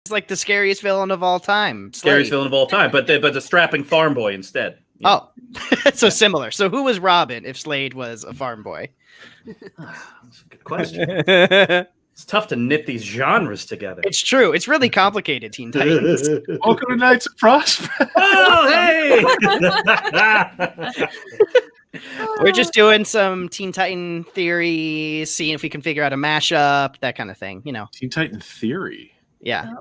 It's like the scariest villain of all time. Scariest Slade. villain of all time, but the strapping farm boy instead. Oh, so similar. So who was Robin if Slade was a farm boy? That's a good question. It's tough to knit these genres together. It's true. It's really complicated, Teen Titans. Welcome to Knights of Prospect. Oh, hey! We're just doing some Teen Titan theory, seeing if we can figure out a mashup, that kind of thing, you know. Teen Titan Theory. Yeah,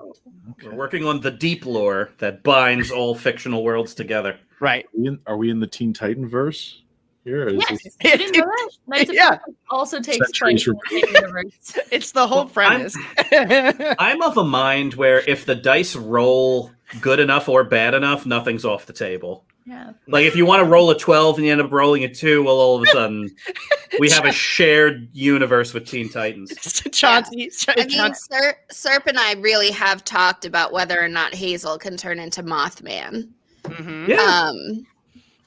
We're working on the deep lore that binds all fictional worlds together. right. Are we in the Teen Titan verse here? Is Yes, this- you didn't know that? Knights of Yeah. Prospect also takes Centuries place in the same universe. It's the whole Well, premise. I'm of a mind where if the dice roll good enough or bad enough, nothing's off the table. Yeah. Like if you want to roll a 12 and you end up rolling a 2, well, all of a sudden we have a shared universe with Teen Titans. Chauncey, I mean, Serp and I really have talked about whether or not Hazel can turn into Mothman. Mhm. Yeah.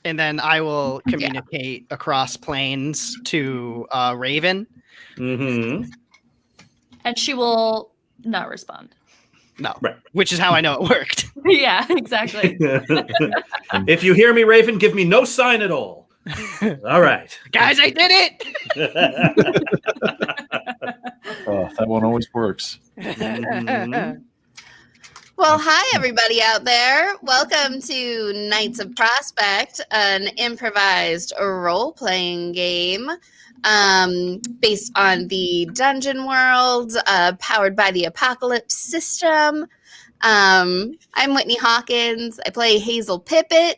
And then I will communicate across planes to Raven. Mm-hmm. And she will not respond. No, Right. which is how I know it worked. Yeah, exactly. If you hear me, Raven, give me no sign at all. All right. Guys, I did it! Oh, that one always works. Mhm. Well, hi, everybody out there. Welcome to Knights of Prospect, an improvised role-playing game based on the Dungeon World, powered by the Apocalypse system. I'm Whitney Hawkins. I play Hazel Pippet,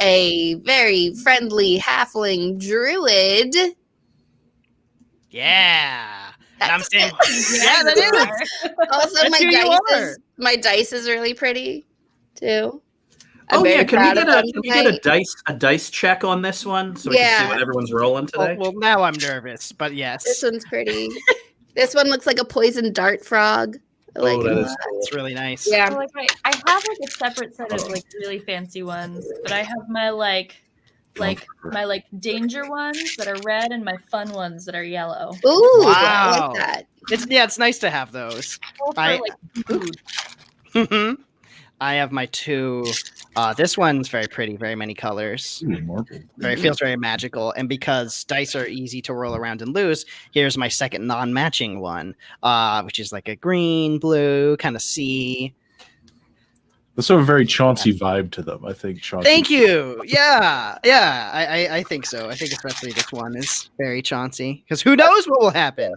a very friendly halfling druid. Yeah. And I'm That's saying, it. yeah, that is. Also, That's my who you my dice is really pretty too. Oh yeah, can we proud get of a them can we get tonight. a dice check on this one so we can see Yeah. what everyone's rolling today? Well, now I'm nervous, but yes. This one's pretty. This one looks like a poison dart frog. I like that it a is lot. cool. It's really nice. Yeah. So, like, I have like a separate set of like really fancy ones, but I have my my danger ones that are red and my fun ones that are yellow. Ooh, I Wow. like that. It's nice to have those. All for, I- like, food. Mhm. I have my two. This one's very pretty, very many colors. Ooh, marble. Feels very magical. And because dice are easy to roll around and lose, here's my second non-matching one, which is like a green, blue kind of sea. Those have a very Chauncey vibe to them. I think Chauncey. Thank you. Yeah, I think so. I think especially this one is very Chauncey because who knows what will happen.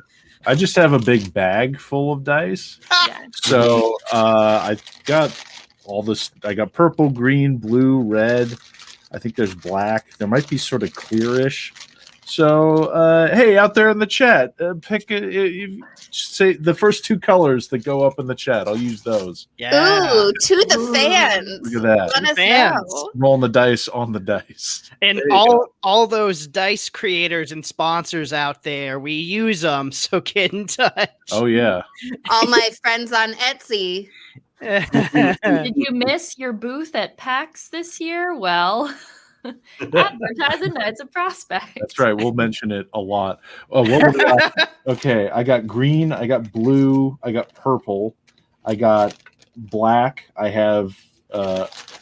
I just have a big bag full of dice. Yeah. So I got all this. I got purple, green, blue, red. I think there's black. There might be sort of clearish. So hey, out there in the chat, pick say the first two colors that go up in the chat. I'll use those. Yeah. Ooh, to the fans. Look at that. Let us Fans. know. Rolling the dice on the dice. And There you all those dice creators and sponsors out there, we use them. So get in touch. Oh yeah. All my friends on Etsy. Did you miss your booth at PAX this year? Well, advertising Knights of Prospect. That's right. We'll mention it a lot. Oh, what we got? Okay, I got green. I got blue. I got purple. I got black. I have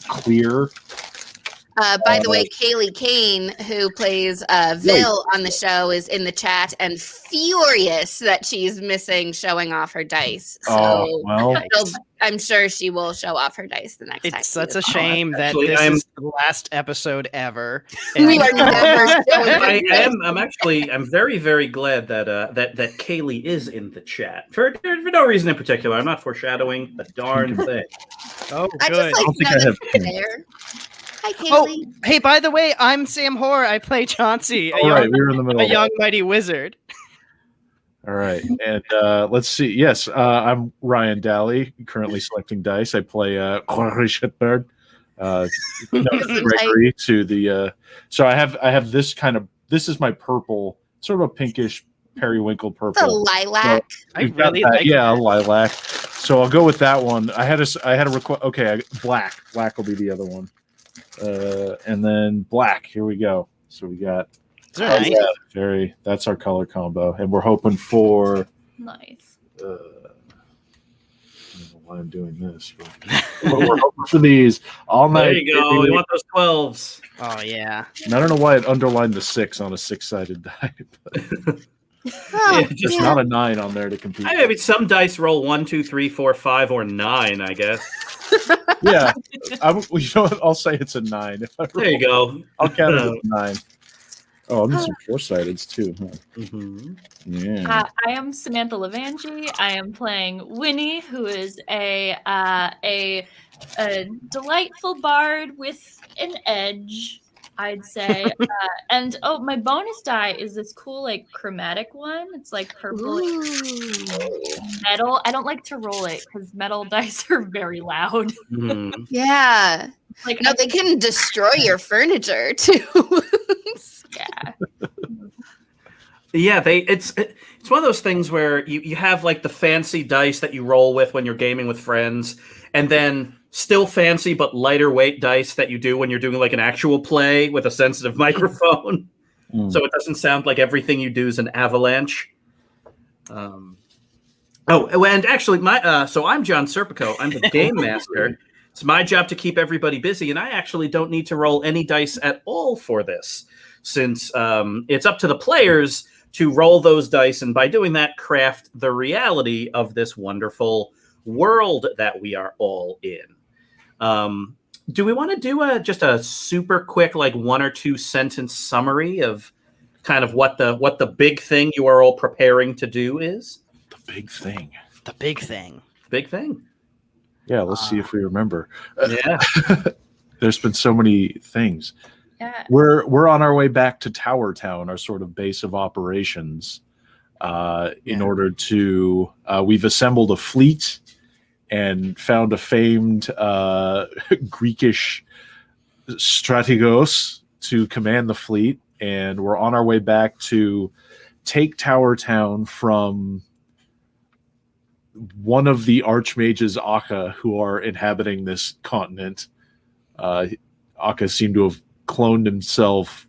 clear. By the way, Kaylee Kane, who plays Vil on the show, is in the chat and furious that she's missing showing off her dice. So Oh well. I'm sure she will show off her dice the next time. It's such she a is. shame that Actually, this I'm- is the last episode ever. We are never showing our I dice. I'm very, very glad that that Kaylee is in the chat for no reason in particular. I'm not foreshadowing a darn thing. Oh, I good. just like don't to think know I that have you're pink. there. Hi, Oh, Kaylee. hey, by the way, I'm Sam Hoare. I play Chauncey, All right, we were in the middle. a Of that. young mighty wizard. All right, and let's see. Yes, I'm Ryan Daly, currently selecting dice. I play Jorge Schittberg, Gregory to the. So I have this kind of. This is my purple, sort of a pinkish periwinkle The purple. lilac. I We've got really that, like yeah, that. lilac. So I'll go with that one. I had a request. Okay, black. Black will be the other one, and then black. Here we go. So we got. Very nice. That's our color combo, and we're hoping for Nice. why I'm doing this. But we're hoping for these all night. There you go. baby. You want those 12s. Oh yeah. And I don't know why it underlined the 6 on a 6-sided die. But Oh, Yeah, just yeah. not a 9 on there to compete. Maybe some dice roll 1, 2, 3, 4, 5, or 9, I guess. Yeah. You know what? I'll say it's a 9. If I There you go. I'll count it as a 9. Oh, I'm in some 4-sideds too. Huh? Mhm. Yeah. I am Samantha Levangie. I am playing Winnie, who is a delightful bard with an edge, I'd say. And oh, my bonus die is this cool like chromatic one. It's like purple and Ooh. metal. I don't like to roll it because metal dice are very loud. Mhm. Yeah. Like No, they can destroy your furniture too. yeah. Yeah, it's one of those things where you have like the fancy dice that you roll with when you're gaming with friends, and then still fancy but lighter weight dice that you do when you're doing like an actual play with a sensitive microphone. Mm. So it doesn't sound like everything you do is an avalanche. And actually, so I'm John Serpico. I'm the game master. It's my job to keep everybody busy, and I actually don't need to roll any dice at all for this, since it's up to the players to roll those dice, and by doing that, craft the reality of this wonderful world that we are all in. Do we want to do just a super quick, like 1 or 2 sentence summary of kind of what the big thing you are all preparing to do is? The big thing. The big thing. Big thing. Yeah, let's see if we remember. Yeah. There's been so many things. Yeah. We're on our way back to Tower Town, our sort of base of operations. In order to, we've assembled a fleet and found a famed Greekish strategos to command the fleet, and we're on our way back to take Tower Town from one of the archmages Akka who are inhabiting this continent. Akka seemed to have cloned himself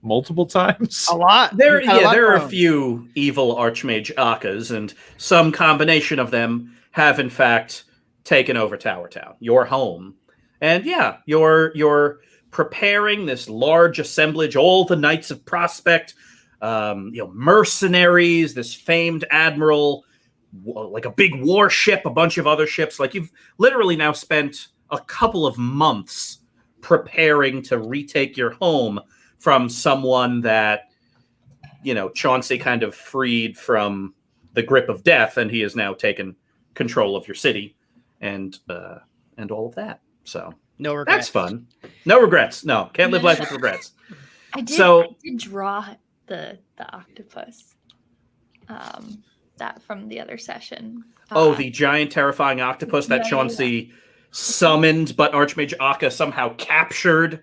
multiple times. A lot. There You've had lot are a going. few evil Archmage Akkas, and some combination of them have in fact taken over Tower Town, your home. And yeah, you're preparing this large assemblage, all the Knights of Prospect, mercenaries, this famed admiral, like a big warship, a bunch of other ships. Like you've literally now spent a couple of months preparing to retake your home from someone that, Chauncey kind of freed from the grip of death, and he has now taken control of your city and all of that. So No regrets. that's fun. No regrets. No, can't live life with regrets. I did draw the octopus. That from the other session. The giant terrifying octopus that Yeah. Chauncey summoned, but Archmage Akka somehow captured.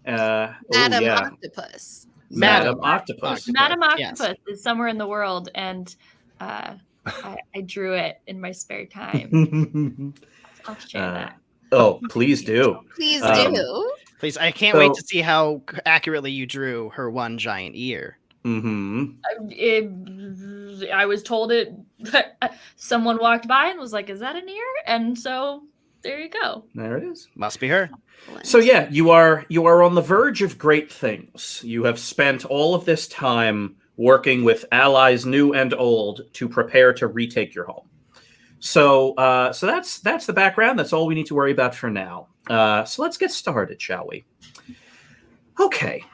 Madam yeah. Octopus. Madam Octopus. Madam Yes. Octopus is somewhere in the world, and I drew it in my spare time. I'll share that. Oh, please do. Please Um, do. Please, I can't So- wait to see how accurately you drew her one giant ear. Hmm. I was told it. Someone walked by and was like, "Is that an ear?" And so there you go. There it is. Must be her. So yeah, you are on the verge of great things. You have spent all of this time working with allies new and old to prepare to retake your home. So that's the background. That's all we need to worry about for now. So let's get started, shall we? Okay.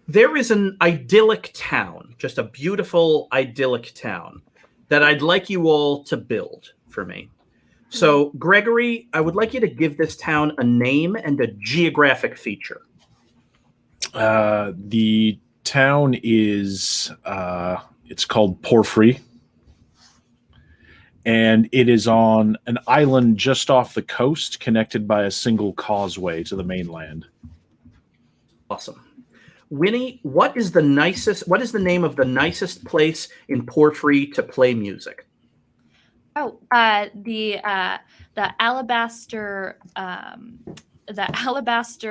There is an idyllic town, just a beautiful idyllic town that I'd like you all to build for me. So, Gregory, I would like you to give this town a name and a geographic feature. The town is it's called Porphyry, and it is on an island just off the coast, connected by a single causeway to the mainland. Awesome. Winnie, what is the name of the nicest place in Porphyry to play music? Oh, the alabaster,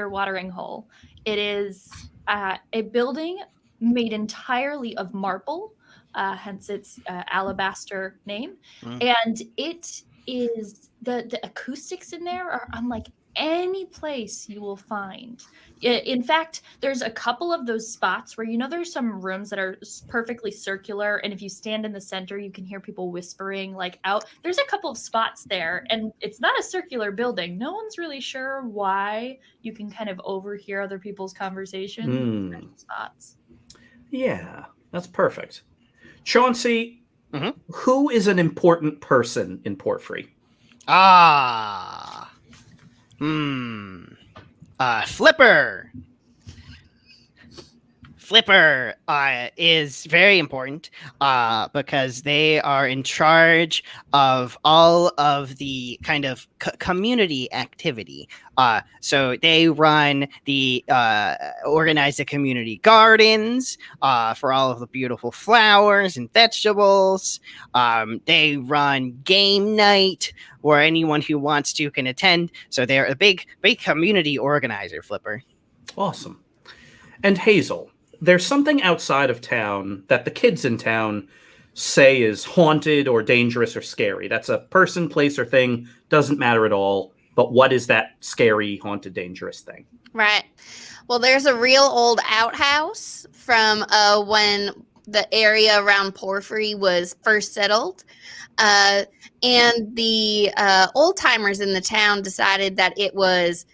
watering hole. It is a building made entirely of marble, hence its alabaster name, Mm. and it is the acoustics in there are unlike any place you will find. In fact, there's a couple of those spots where, there's some rooms that are perfectly circular, and if you stand in the center, you can hear people whispering like out. There's a couple of spots there, and it's not a circular building. No one's really sure why. You can kind of overhear other people's conversations. Spots. Yeah, that's perfect. Chauncey, Mhm. who is an important person in Porphyry? Flipper. Flipper is very important because they are in charge of all of the kind of community activity. So they run organize the community gardens for all of the beautiful flowers and vegetables. They run game night where anyone who wants to can attend. So they're a big community organizer, Flipper. Awesome. And Hazel, there's something outside of town that the kids in town say is haunted or dangerous or scary. That's a person, place, or thing. Doesn't matter at all. But what is that scary, haunted, dangerous thing? Right. Well, there's a real old outhouse from when the area around Porphyry was first settled. And the old timers in the town decided that it was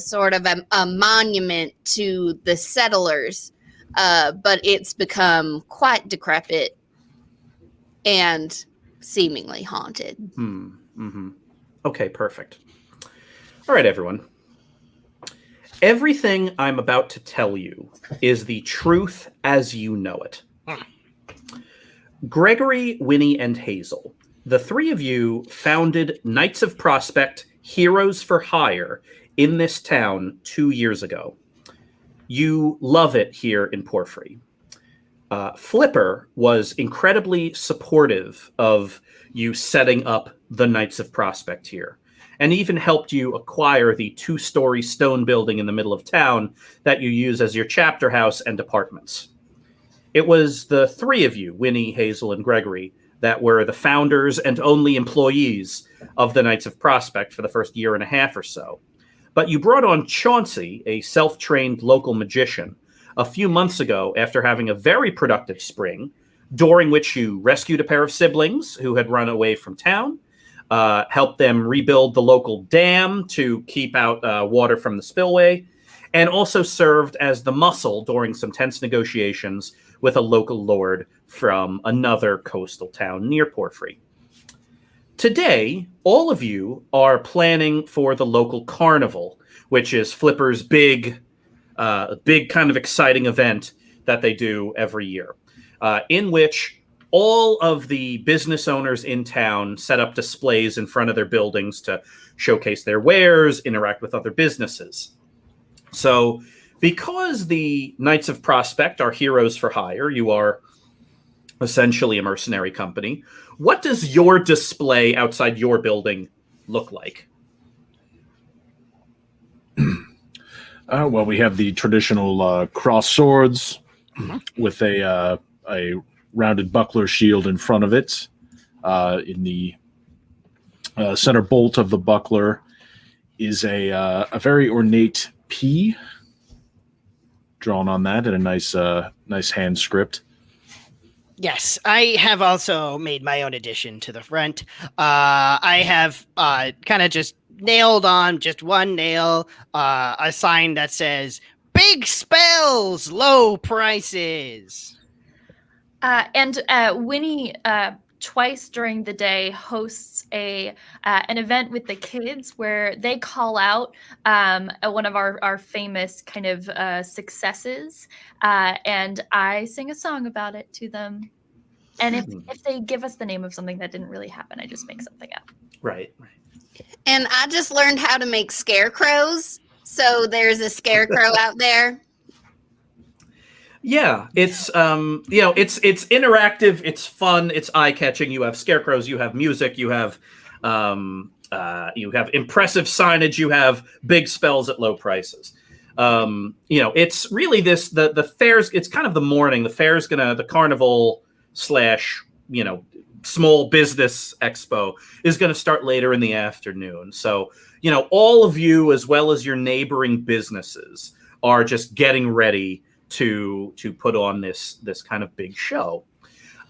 sort of a monument to the settlers, but it's become quite decrepit and seemingly haunted. Okay, perfect. All right, everyone. Everything I'm about to tell you is the truth as you know it. Gregory, Winnie, and Hazel, the three of you founded Knights of Prospect Heroes for Hire in this town 2 years ago. You love it here in Porphyry. Flipper was incredibly supportive of you setting up the Knights of Prospect here, and even helped you acquire the 2-story stone building in the middle of town that you use as your chapter house and apartments. It was the three of you, Winnie, Hazel, and Gregory, that were the founders and only employees of the Knights of Prospect for the first year and a half or so. But you brought on Chauncey, a self-trained local magician, a few months ago after having a very productive spring, during which you rescued a pair of siblings who had run away from town, helped them rebuild the local dam to keep out water from the spillway, and also served as the muscle during some tense negotiations with a local lord from another coastal town near Porphyry. Today, all of you are planning for the local carnival, which is Flipper's big kind of exciting event that they do every year, in which all of the business owners in town set up displays in front of their buildings to showcase their wares, interact with other businesses. So because the Knights of Prospect are heroes for hire, you are essentially a mercenary company. What does your display outside your building look like? Well, we have the traditional cross swords with a rounded buckler shield in front of it. In the center bolt of the buckler is a very ornate P drawn on that in a nice hand script. Yes, I have also made my own addition to the front. I have kind of just nailed on just one nail a sign that says "Big spells, low prices." And Winnie twice during the day hosts an event with the kids where they call out one of our famous kind of successes, and I sing a song about it to them. And if they give us the name of something that didn't really happen, I just make something up. Right. And I just learned how to make scarecrows. So there's a scarecrow out there. Yeah, it's it's interactive, it's fun, it's eye-catching. You have scarecrows, you have music, you have impressive signage, you have big spells at low prices. It's really the fair's, it's kind of the morning. The fair's the carnival / small business expo is going to start later in the afternoon. So, all of you, as well as your neighboring businesses, are just getting ready to put on this kind of big show.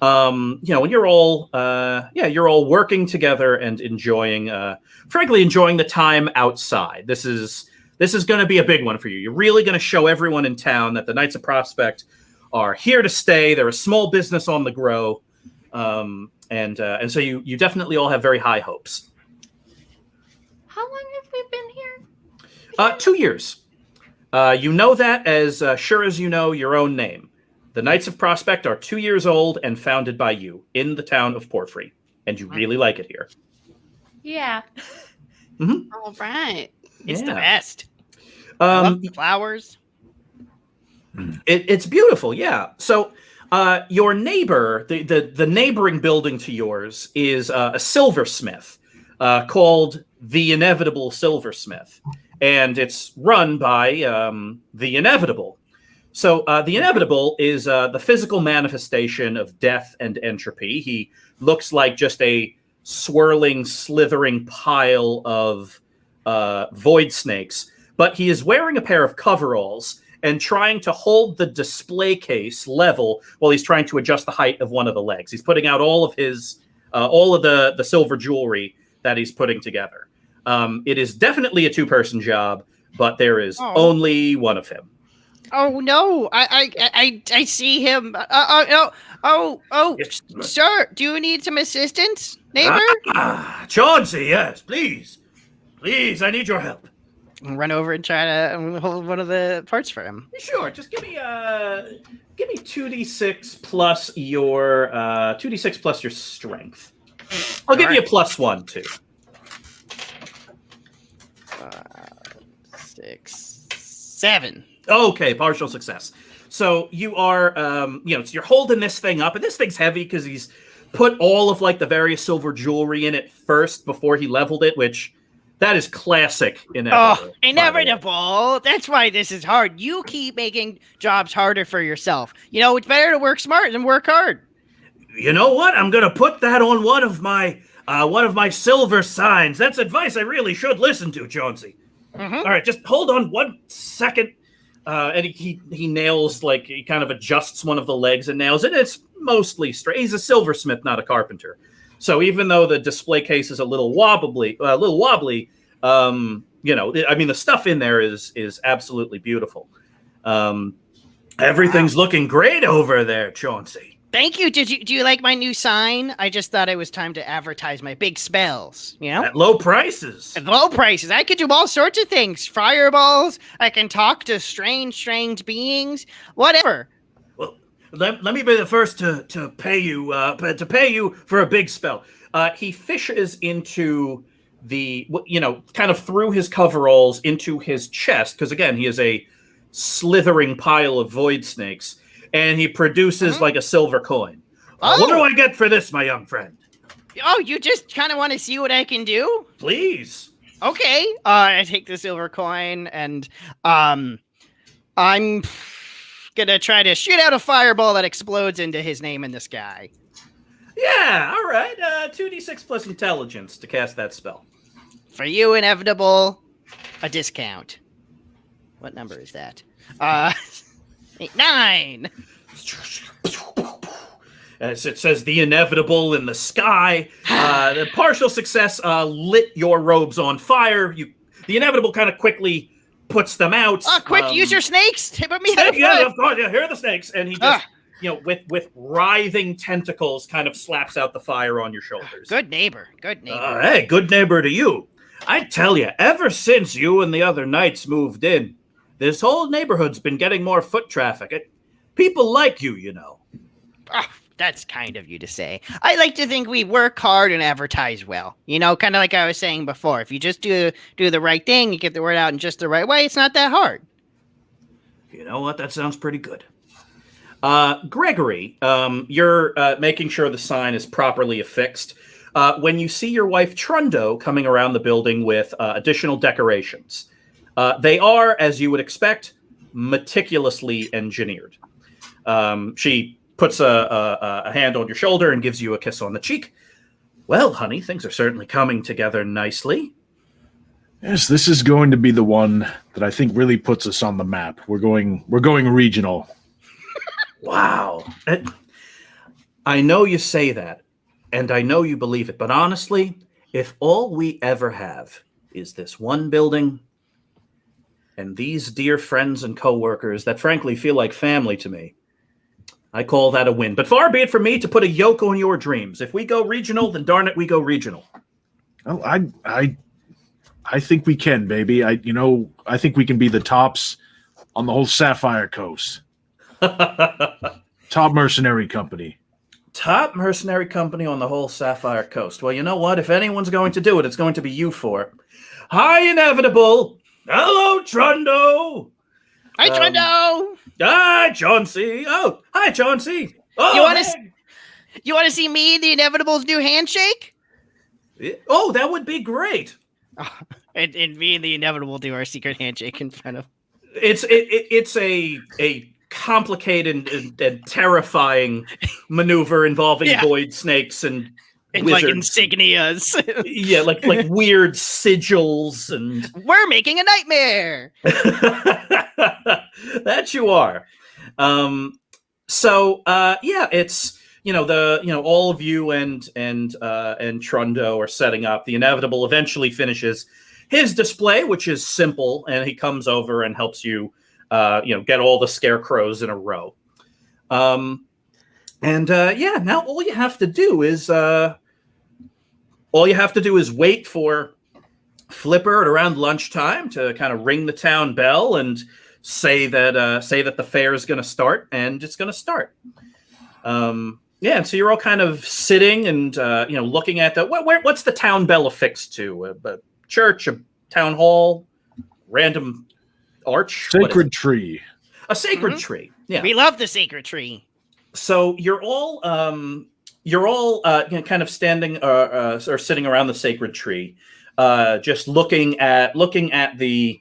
And you're all working together and enjoying the time outside. This is going to be a big one for you. You're really going to show everyone in town that the Knights of Prospect are here to stay. They're a small business on the grow. And so you definitely all have very high hopes. How long have we been here? 2 years. You know that as sure as you know your own name. The Knights of Prospect are 2 years old and founded by you in the town of Porphyry. And you really like it here. Yeah. All right. It's the best. I love the flowers. It's beautiful, yeah. So your neighbor, the neighboring building to yours is a silversmith called the Inevitable Silversmith. And it's run by the Inevitable. So the Inevitable is the physical manifestation of death and entropy. He looks like just a swirling, slithering pile of void snakes. But he is wearing a pair of coveralls and trying to hold the display case level while he's trying to adjust the height of one of the legs. He's putting out all of the silver jewelry that he's putting together. It is definitely a two-person job, but there is only one of him. Oh no! I see him. Sir, do you need some assistance, neighbor? Chauncey, yes, please, I need your help. Run over and try to hold one of the parts for him. Sure, just give me 2d6 plus your 2d6 plus your strength. I'll give you a +1 too. 6, 7. Okay, partial success. So you are, so you're holding this thing up, and this thing's heavy because he's put all of the various silver jewelry in it first before he leveled it, which that is classic Inevitable. Oh, Inevitable. That's why this is hard. You keep making jobs harder for yourself. It's better to work smart than work hard. You know what? I'm gonna put that on one of my silver signs. That's advice I really should listen to, Chauncey. Mm-hmm. All right, just hold on 1 second. And he nails, he kind of adjusts one of the legs and nails it. It's mostly straight. He's a silversmith, not a carpenter. So even though the display case is a little wobbly, the stuff in there is absolutely beautiful. Everything's looking great over there, Chauncey. Thank you. Do you like my new sign? I just thought it was time to advertise my big spells, At low prices. At low prices. I could do all sorts of things. Fireballs. I can talk to strange beings. Whatever. Well, let me be the first to pay you for a big spell. He fishes into kind of through his coveralls into his chest, because again, he is a slithering pile of void snakes. And he produces a silver coin. What do I get for this, my young friend? Oh, you just kind of want to see what I can do? Please. Okay. I take the silver coin and I'm gonna try to shoot out a fireball that explodes into his name in the sky. Yeah, all right. 2d6 plus intelligence to cast that spell. For you, Inevitable, a discount. What number is that? 9. As it says, the Inevitable in the sky. The partial success lit your robes on fire. The Inevitable kind of quickly puts them out. Quick, use your snakes. Put me yeah, of course. Yeah, here are the snakes. And he just, with writhing tentacles, kind of slaps out the fire on your shoulders. Good neighbor. Hey, good neighbor to you. I tell you, ever since you and the other knights moved in, this whole neighborhood's been getting more foot traffic. People like you, Oh, that's kind of you to say. I like to think we work hard and advertise well. Kind of like I was saying before. If you just do the right thing, you get the word out in just the right way, it's not that hard. You know what? That sounds pretty good. Gregory, you're making sure the sign is properly affixed. When you see your wife Trundo coming around the building with additional decorations, they are, as you would expect, meticulously engineered. She puts a hand on your shoulder and gives you a kiss on the cheek. Well, honey, things are certainly coming together nicely. Yes, this is going to be the one that I think really puts us on the map. We're going regional. Wow. I know you say that, and I know you believe it, but honestly, if all we ever have is this one building and these dear friends and coworkers that frankly feel like family to me, I call that a win. But far be it from me to put a yoke on your dreams. If we go regional, then darn it, we go regional. Well, I think we can, baby. I think we can be the tops on the whole Sapphire Coast. Top mercenary company. Top mercenary company on the whole Sapphire Coast. Well, you know what? If anyone's going to do it, it's going to be you four. Hi, Inevitable. Hello, Trundo. Hi, Trundo. Hi, Chauncey. Oh, hi, Chauncey. Oh, You want to see me, the Inevitable's new handshake? Oh, that would be great. And me and the Inevitable do our secret handshake in front of. It's a complicated and terrifying maneuver involving void snakes and like wizards. insignias. Yeah, like weird sigils and We're making a nightmare. that you are. It's all of you and Trundo are setting up. The Inevitable eventually finishes his display, which is simple, and he comes over and helps you get all the scarecrows in a row. Now all you have to do is wait for Flipper at around lunchtime to kind of ring the town bell and say that the fair is going to start, and it's going to start. And so you're all kind of sitting and looking at what's the town bell affixed to? A church, a town hall, random arch, Sacred tree. A sacred tree. Yeah, We love the sacred tree. so you're all kind of standing or sitting around the sacred tree, just looking at the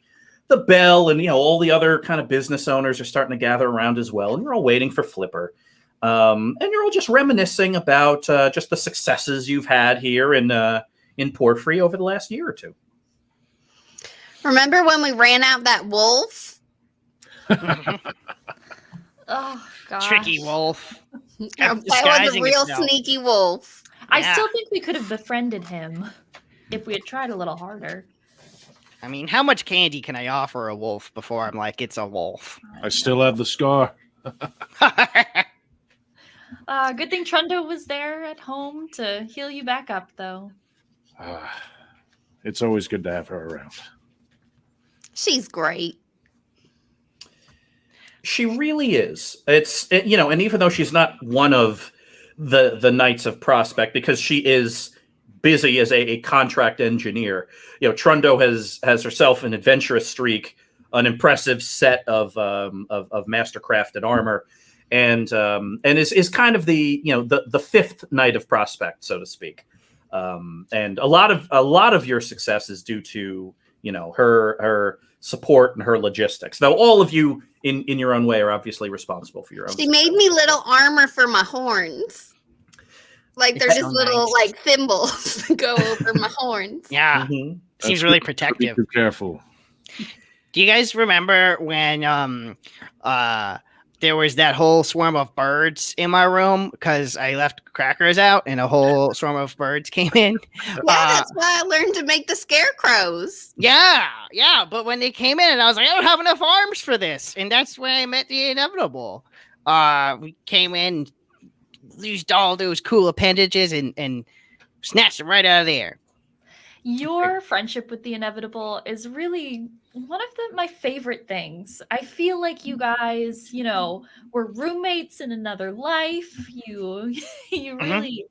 bell, and all the other kind of business owners are starting to gather around as well, and you're all waiting for Flipper, and you're all just reminiscing about just the successes you've had here in Porphyry over the last year or two. Remember when we ran out that wolf? Oh gosh. Tricky wolf. That was Disguising a real itself. sneaky wolf. I Yeah. still think we could have befriended him if we had tried a little harder. I mean, how much candy can I offer a wolf before I'm like, it's a wolf? I still have the scar. Good thing Trundo was there at home to heal you back up, though. It's always good to have her around. She's great. She really is. And even though she's not one of the Knights of Prospect, because she is busy as a contract engineer, Trundo has herself an adventurous streak, an impressive set of mastercrafted armor, and is kind of the fifth Knight of Prospect, so to speak. And a lot of your success is due to her support and her logistics. Though all of you in your own way are obviously responsible for your own. She made me little armor for my horns. Like they're It's just so little nice. like thimbles to go over my horns. Yeah, Mhm. seems really Be protective. too careful. Do you guys remember when there was that whole swarm of birds in my room because I left crackers out and a whole swarm of birds came in? Yeah, that's why I learned to make the scarecrows. Yeah. But when they came in, and I was like, I don't have enough arms for this, and that's when I met the Inevitable. We came in, used all those cool appendages, and snatched them right out of there. Your friendship with the Inevitable is really one of my favorite things. I feel like you guys, were roommates in another life. You really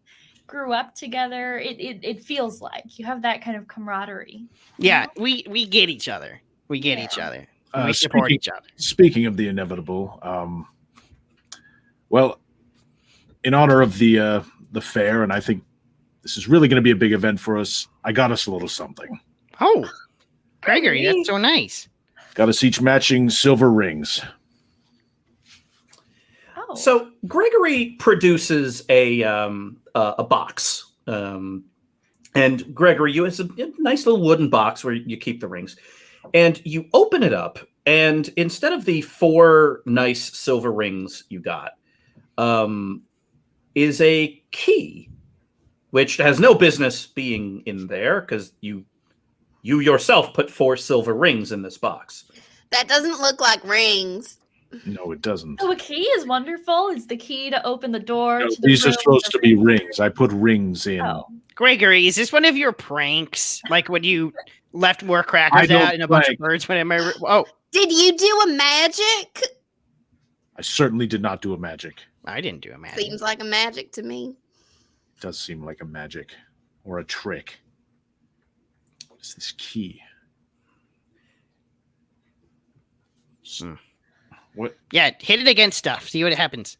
grew up together. It feels like you have that kind of camaraderie. Yeah, we get each other. We get Yeah. each other. We support each other. Speaking of the inevitable, in honor of the fair, and I think this is really going to be a big event for us, I got us a little something. Oh, Gregory, that's so nice. Got us each matching silver rings. Oh. So Gregory produces a box, and Gregory, you has a nice little wooden box where you keep the rings, and you open it up, and instead of the 4 nice silver rings you got, is a key, which has no business being in there because you yourself put 4 silver rings in this box. That doesn't look like rings. No, it doesn't. So a key is wonderful. It's the key to open the door. No, to the these are room supposed with to the be ring. rings. I put rings in. Oh. Gregory, is this one of your pranks? Like when you left more I crackers don't out and a bunch of prank. birds went in my room? Oh, Did you do a magic? I certainly did not do a magic. I didn't do a magic. Seems like a magic to me. It does seem like a magic or a trick. What is this key? What? Yeah, hit it against stuff. See what happens.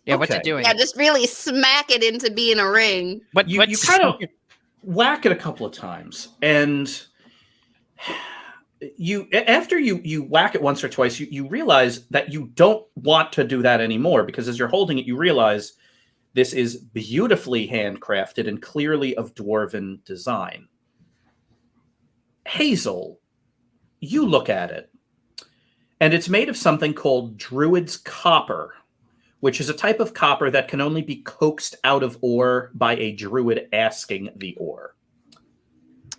Yeah, what's Okay. it doing? Yeah, just really smack it into being a ring. You what's kind of whack it a couple of times, and after you whack it once or twice, you realize that you don't want to do that anymore, because as you're holding it, you realize this is beautifully handcrafted and clearly of dwarven design. Hazel, you look at it, and it's made of something called Druid's copper, which is a type of copper that can only be coaxed out of ore by a druid asking the ore.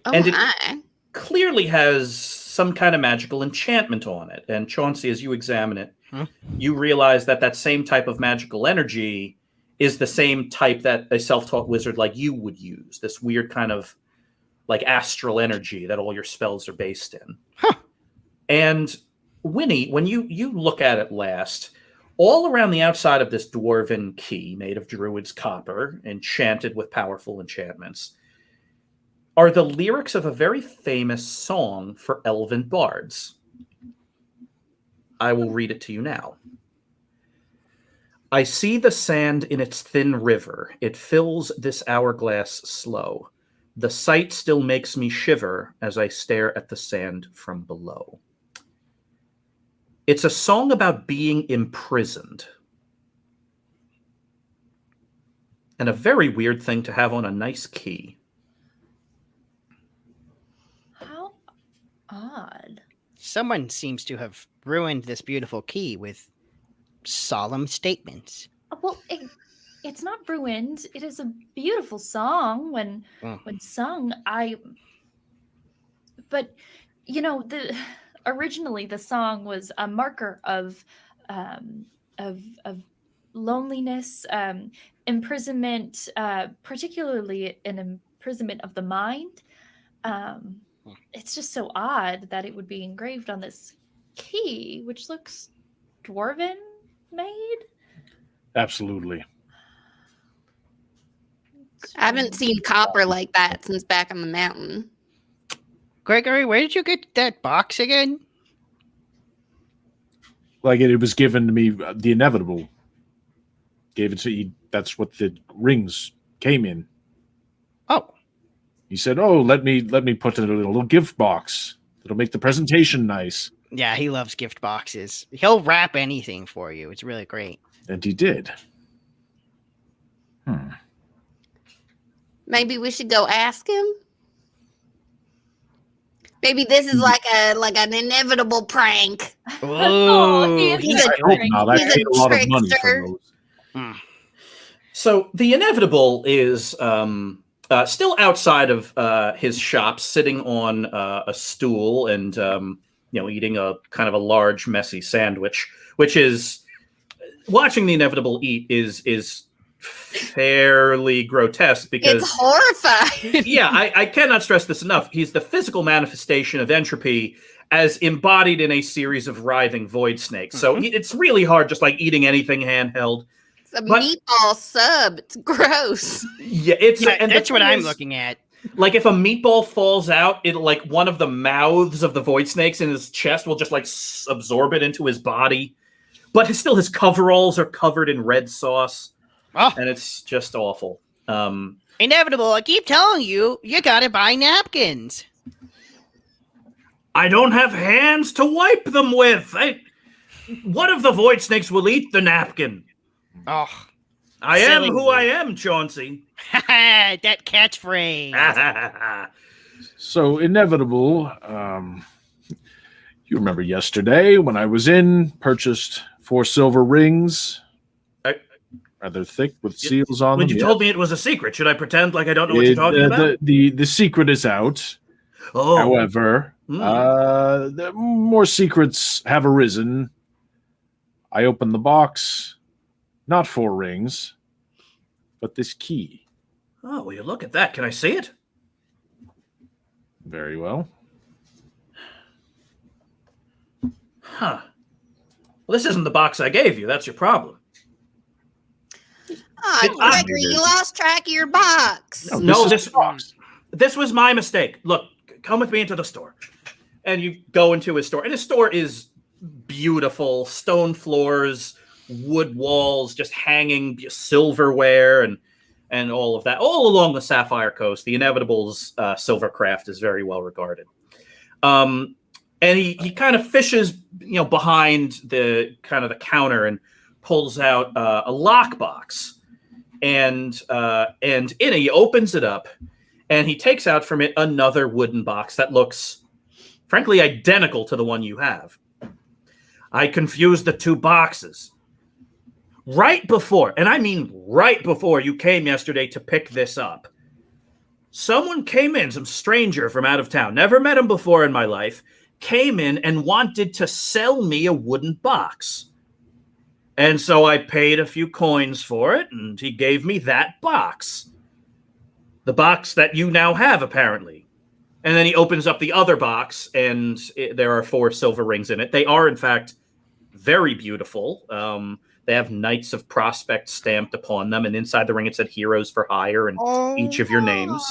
Oh And it- my. Clearly has some kind of magical enchantment on it. And Chauncey, as you examine it, you realize that that same type of magical energy is the same type that a self-taught wizard like you would use. This weird kind of like astral energy that all your spells are based in. Huh. And Winnie, when you look at it last, all around the outside of this dwarven key made of druid's copper, enchanted with powerful enchantments, are the lyrics of a very famous song for elven bards. I will read it to you now. I see the sand in its thin river. It fills this hourglass slow. The sight still makes me shiver as I stare at the sand from below. It's a song about being imprisoned. And a very weird thing to have on a nice key. How odd. Someone seems to have ruined this beautiful key with solemn statements. Well, it's not ruined. It is a beautiful song when sung. But you know, originally the song was a marker of loneliness, imprisonment, particularly an imprisonment of the mind. It's just so odd that it would be engraved on this key, which looks dwarven made. Absolutely. I haven't seen copper like that since back on the mountain. Gregory, where did you get that box again? Like it was given to me, the inevitable gave it to you. That's what the rings came in. Oh, He said, "Oh, let me put it in a little gift box. It'll make the presentation nice." yeah, he loves gift boxes. He'll wrap anything for you. It's really great. And he did. Maybe we should go ask him. Maybe this is like an inevitable prank. Oh, he is He's a I hope trick. not. I He's a paid a lot of money trickster. for those. So the inevitable is still outside of his shop, sitting on a stool and eating a kind of a large, messy sandwich. Which is watching the inevitable eat is fairly grotesque because It's horrifying. yeah, I cannot stress this enough. He's the physical manifestation of entropy as embodied in a series of writhing void snakes. So it's really hard just like eating anything handheld. It's a But- meatball sub. It's gross. Yeah, it's Yeah, and the that's what thing I'm is, looking at. Like if a meatball falls out, it like one of the mouths of the void snakes in his chest will just like absorb it into his body. But his coveralls are covered in red sauce, Oh, and it's just awful. inevitable. I keep telling you, you gotta buy napkins. I don't have hands to wipe them with. One of the void snakes will eat the napkin. Oh, I am Silly. who I am, Chauncey. that catchphrase. So inevitable. You remember yesterday when I was purchased 4 silver rings, rather thick with seals on When them. you told me it was a secret, should I pretend like I don't know what you're talking about? The secret is out. Oh, However, more secrets have arisen. I opened the box, not 4 rings, but this key. oh, will you look at that? Can I see it? Very well. Huh. Well, this isn't the box I gave you. That's your problem. Gregory, you lost track of your box. No, this is the box. This was my mistake. Look, come with me into the store. And you go into his store. And his store is beautiful. Stone floors, wood walls, just hanging silverware and all of that. All along the Sapphire Coast, the Inevitable's silvercraft is very well regarded. And he kind of fishes, behind the kind of the counter and pulls out a lockbox. And in it, he opens it up and he takes out from it another wooden box that looks, frankly, identical to the one you have. I confused the 2 boxes. Right before, and I mean right before you came yesterday to pick this up, someone came in, some stranger from out of town, never met him before in my life, came in and wanted to sell me a wooden box. And so I paid a few coins for it, and he gave me that box. The box that you now have, apparently. And then he opens up the other box, and there are 4 silver rings in it. They are, in fact, very beautiful. They have Knights of Prospect stamped upon them, and inside the ring it said Heroes for Hire and each of your names.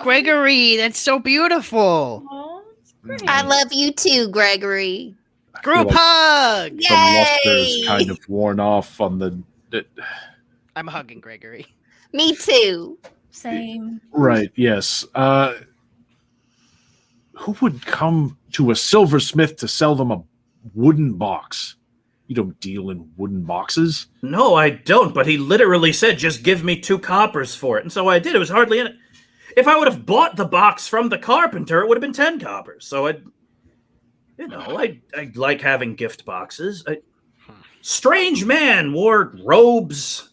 Gregory, that's so beautiful. Oh, it's great. I love you too, Gregory. Group like hug. The luster's Yay! kind of worn off on the I'm hugging Gregory. Me too. Same. right. Yes. Who would come to a silversmith to sell them a wooden box? You don't deal in wooden boxes. No, I don't, but he literally said, just give me 2 coppers for it. And so I did. It was hardly in it. If I would have bought the box from the carpenter, it would have been 10 coppers. So I like having gift boxes. Strange man wore robes.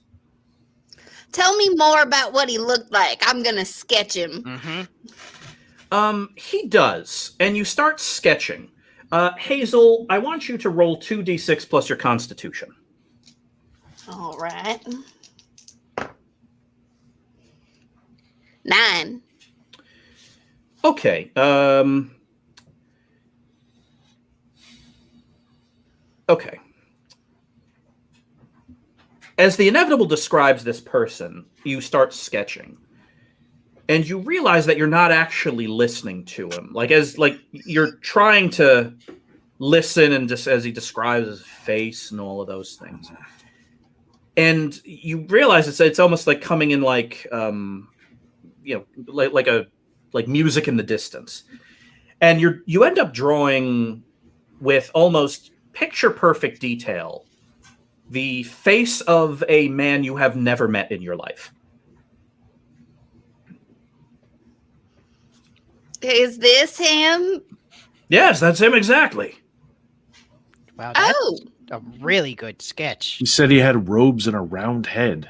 Tell me more about what he looked like. I'm gonna sketch him. Mm-hmm. He does. And you start sketching. Hazel, I want you to roll 2d6 plus your constitution. All right. 9. Okay. Okay. As the Inevitable describes this person, you start sketching. And you realize that you're not actually listening to him. Like you're trying to listen and just as he describes his face and all of those things. And you realize it's almost like coming in like music in the distance. And you end up drawing with almost picture perfect detail the face of a man you have never met in your life. Is this him? Yes, that's him exactly. Wow, that's Oh, a really good sketch. He said he had robes and a round head.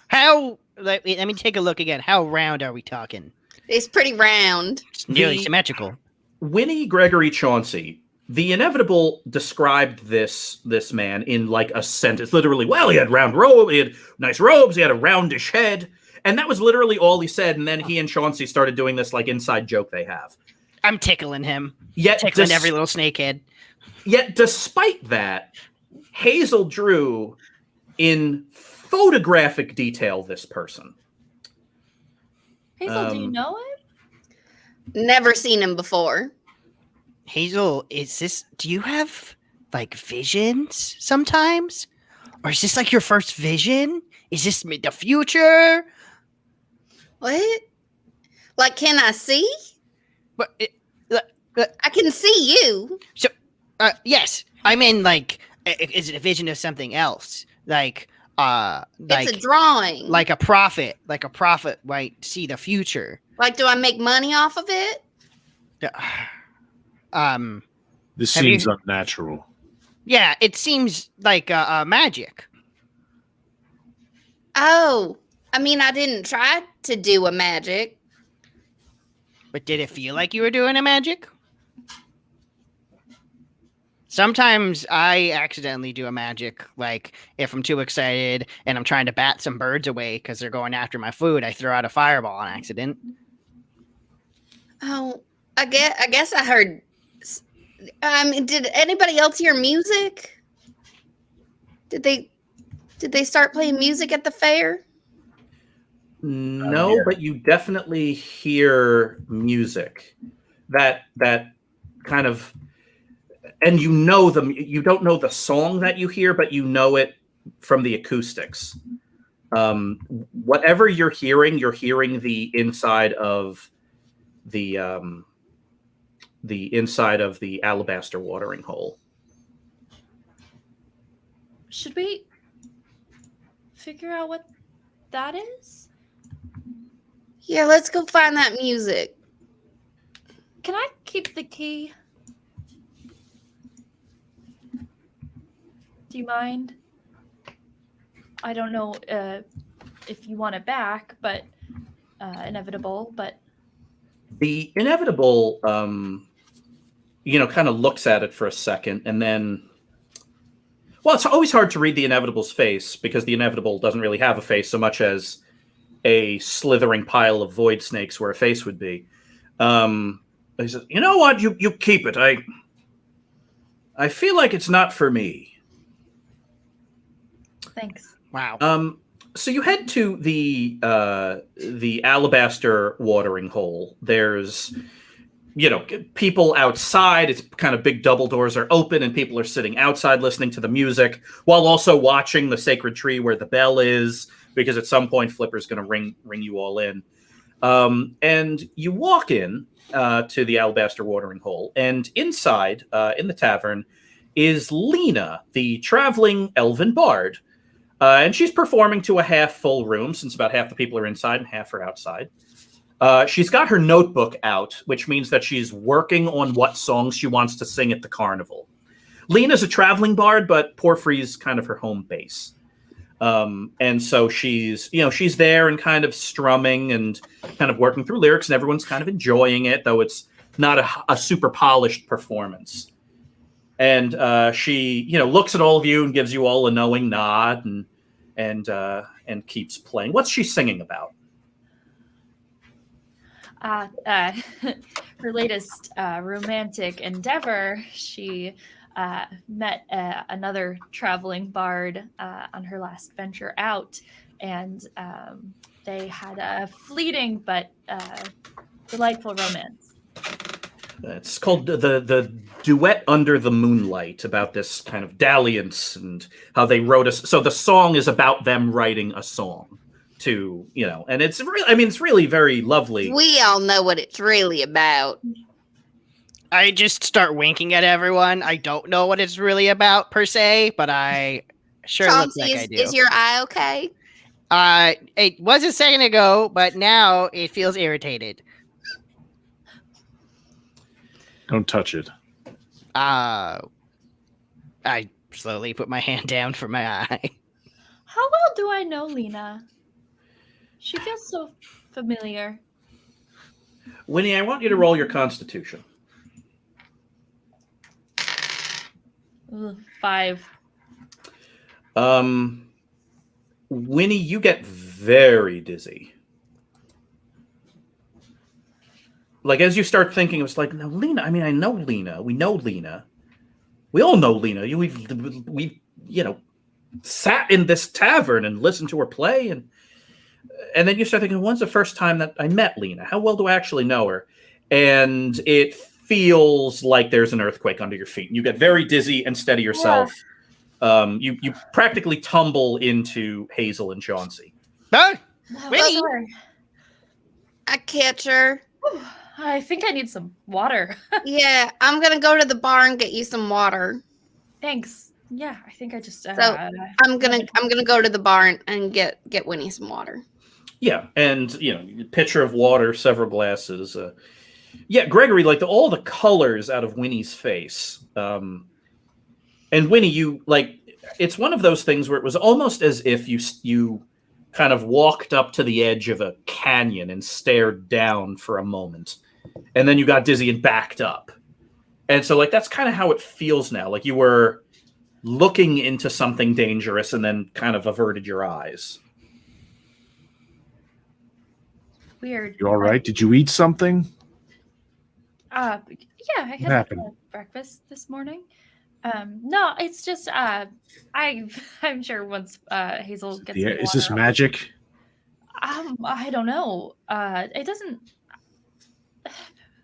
How? Let me take a look again. How round are we talking? it's pretty round. It's nearly The- symmetrical. Winnie Gregory Chauncey, the Inevitable described this man in like a sentence. Literally, well, he had round robe, he had nice robes, he had a roundish head. And that was literally all he said. And then he and Chauncey started doing this like inside joke they have. I'm tickling him. Yet, Tickling every little snakehead. Yet, despite that, Hazel drew in photographic detail this person. Hazel, do you know it? Never seen him before. Hazel, do you have like visions sometimes? Or is this like your first vision? Is this the future? What? Like, can I see? But I can see you. Yes, I mean, like, is it a vision of something else? Like, It's a drawing. like a prophet might see the future. Like, do I make money off of it? This Have you- seems unnatural. Yeah, it seems like magic. Oh, I mean, I didn't try to do a magic. But did it feel like you were doing a magic? Sometimes I accidentally do a magic, like if I'm too excited and I'm trying to bat some birds away because they're going after my food, I throw out a fireball on accident. Oh, I guess I heard. Did anybody else hear music? Did they start playing music at the fair? No, here. but you definitely hear music. That kind of, and you know them. You don't know the song that you hear, but you know it from the acoustics. Whatever you're hearing the inside of the inside of the alabaster watering hole. Should we figure out what that is? Yeah, let's go find that music. Can I keep the key? Do you mind? I don't know if you want it back, but inevitable, but The inevitable, kind of looks at it for a second, and then, well, it's always hard to read the inevitable's face because the inevitable doesn't really have a face so much as a slithering pile of void snakes where a face would be. He says, "You know what? You keep it. I feel like it's not for me." thanks. Wow. So you head to the alabaster watering hole. There's, people outside. It's kind of big double doors are open, and people are sitting outside listening to the music while also watching the sacred tree where the bell is, because at some point Flipper's going to ring you all in. And you walk in to the alabaster watering hole, and inside in the tavern is Lena, the traveling elven bard. And she's performing to a half-full room, since about half the people are inside and half are outside. She's got her notebook out, which means that she's working on what songs she wants to sing at the carnival. Lena's a traveling bard, but Porphyry's kind of her home base. And so she's there and kind of strumming and kind of working through lyrics, and everyone's kind of enjoying it, though it's not a super polished performance. And she, looks at all of you and gives you all a knowing nod and keeps playing. What's she singing about? Her latest romantic endeavor, she met another traveling bard on her last venture out, and they had a fleeting but delightful romance. It's called the Duet Under the Moonlight, about this kind of dalliance and how they wrote so the song is about them writing a song to, and it's really, it's really very lovely. We all know what it's really about. I just start winking at everyone. I don't know what it's really about per se, but I sure look Chauncey, like I do. is your eye okay? It was a second ago, but now it feels irritated. Don't touch it. I slowly put my hand down for my eye. How well do I know Lena? She feels so familiar. Winnie, I want you to roll your constitution. Ugh, 5. Winnie, you get very dizzy. Like, as you start thinking, it's like, no, Lena. I mean, I know Lena. We know Lena. We all know Lena. We sat in this tavern and listened to her play, and then you start thinking, when's the first time that I met Lena? How well do I actually know her? And it feels like there's an earthquake under your feet. And you get very dizzy and steady yourself. Yeah. You practically tumble into Hazel and Chauncey. Huh? Oh, Winnie? I catch her. I think I need some water. Yeah, I'm gonna go to the bar and get you some water. Thanks. Yeah, I think I just. So, I'm gonna go to the bar and get Winnie some water. Yeah, and pitcher of water, several glasses. Yeah, Gregory, like all the colors out of Winnie's face. And Winnie, it's one of those things where it was almost as if you kind of walked up to the edge of a canyon and stared down for a moment, and then you got dizzy and backed up. And so, that's kind of how it feels now. Like you were looking into something dangerous and then kind of averted your eyes. Weird. You all right? Did you eat something? Yeah, I had happened? breakfast this morning. No, it's just I'm sure once Hazel gets Yeah, the is this water, magic? I don't know. It doesn't.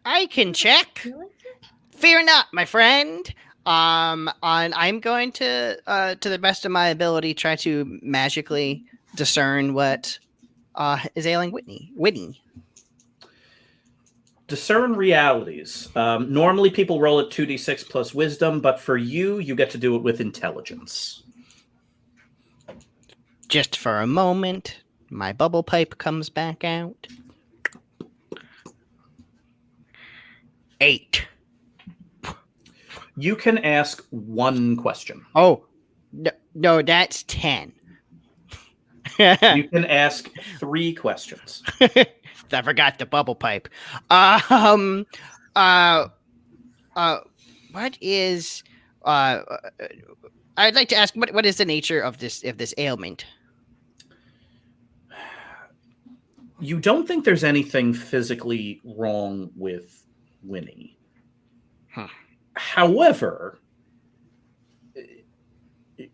I can check. Feel like it? Fear not, my friend. I'm going to the best of my ability, try to magically discern what is ailing Whitney. Discern realities. Normally people roll at 2d6 plus wisdom, but for you get to do it with intelligence. Just for a moment, my bubble pipe comes back out. 8. You can ask one question. Oh, no, that's 10. You can ask 3 questions. I forgot the bubble pipe. What is? I'd like to ask what is the nature of this ailment? You don't think there's anything physically wrong with Winnie. Huh. However,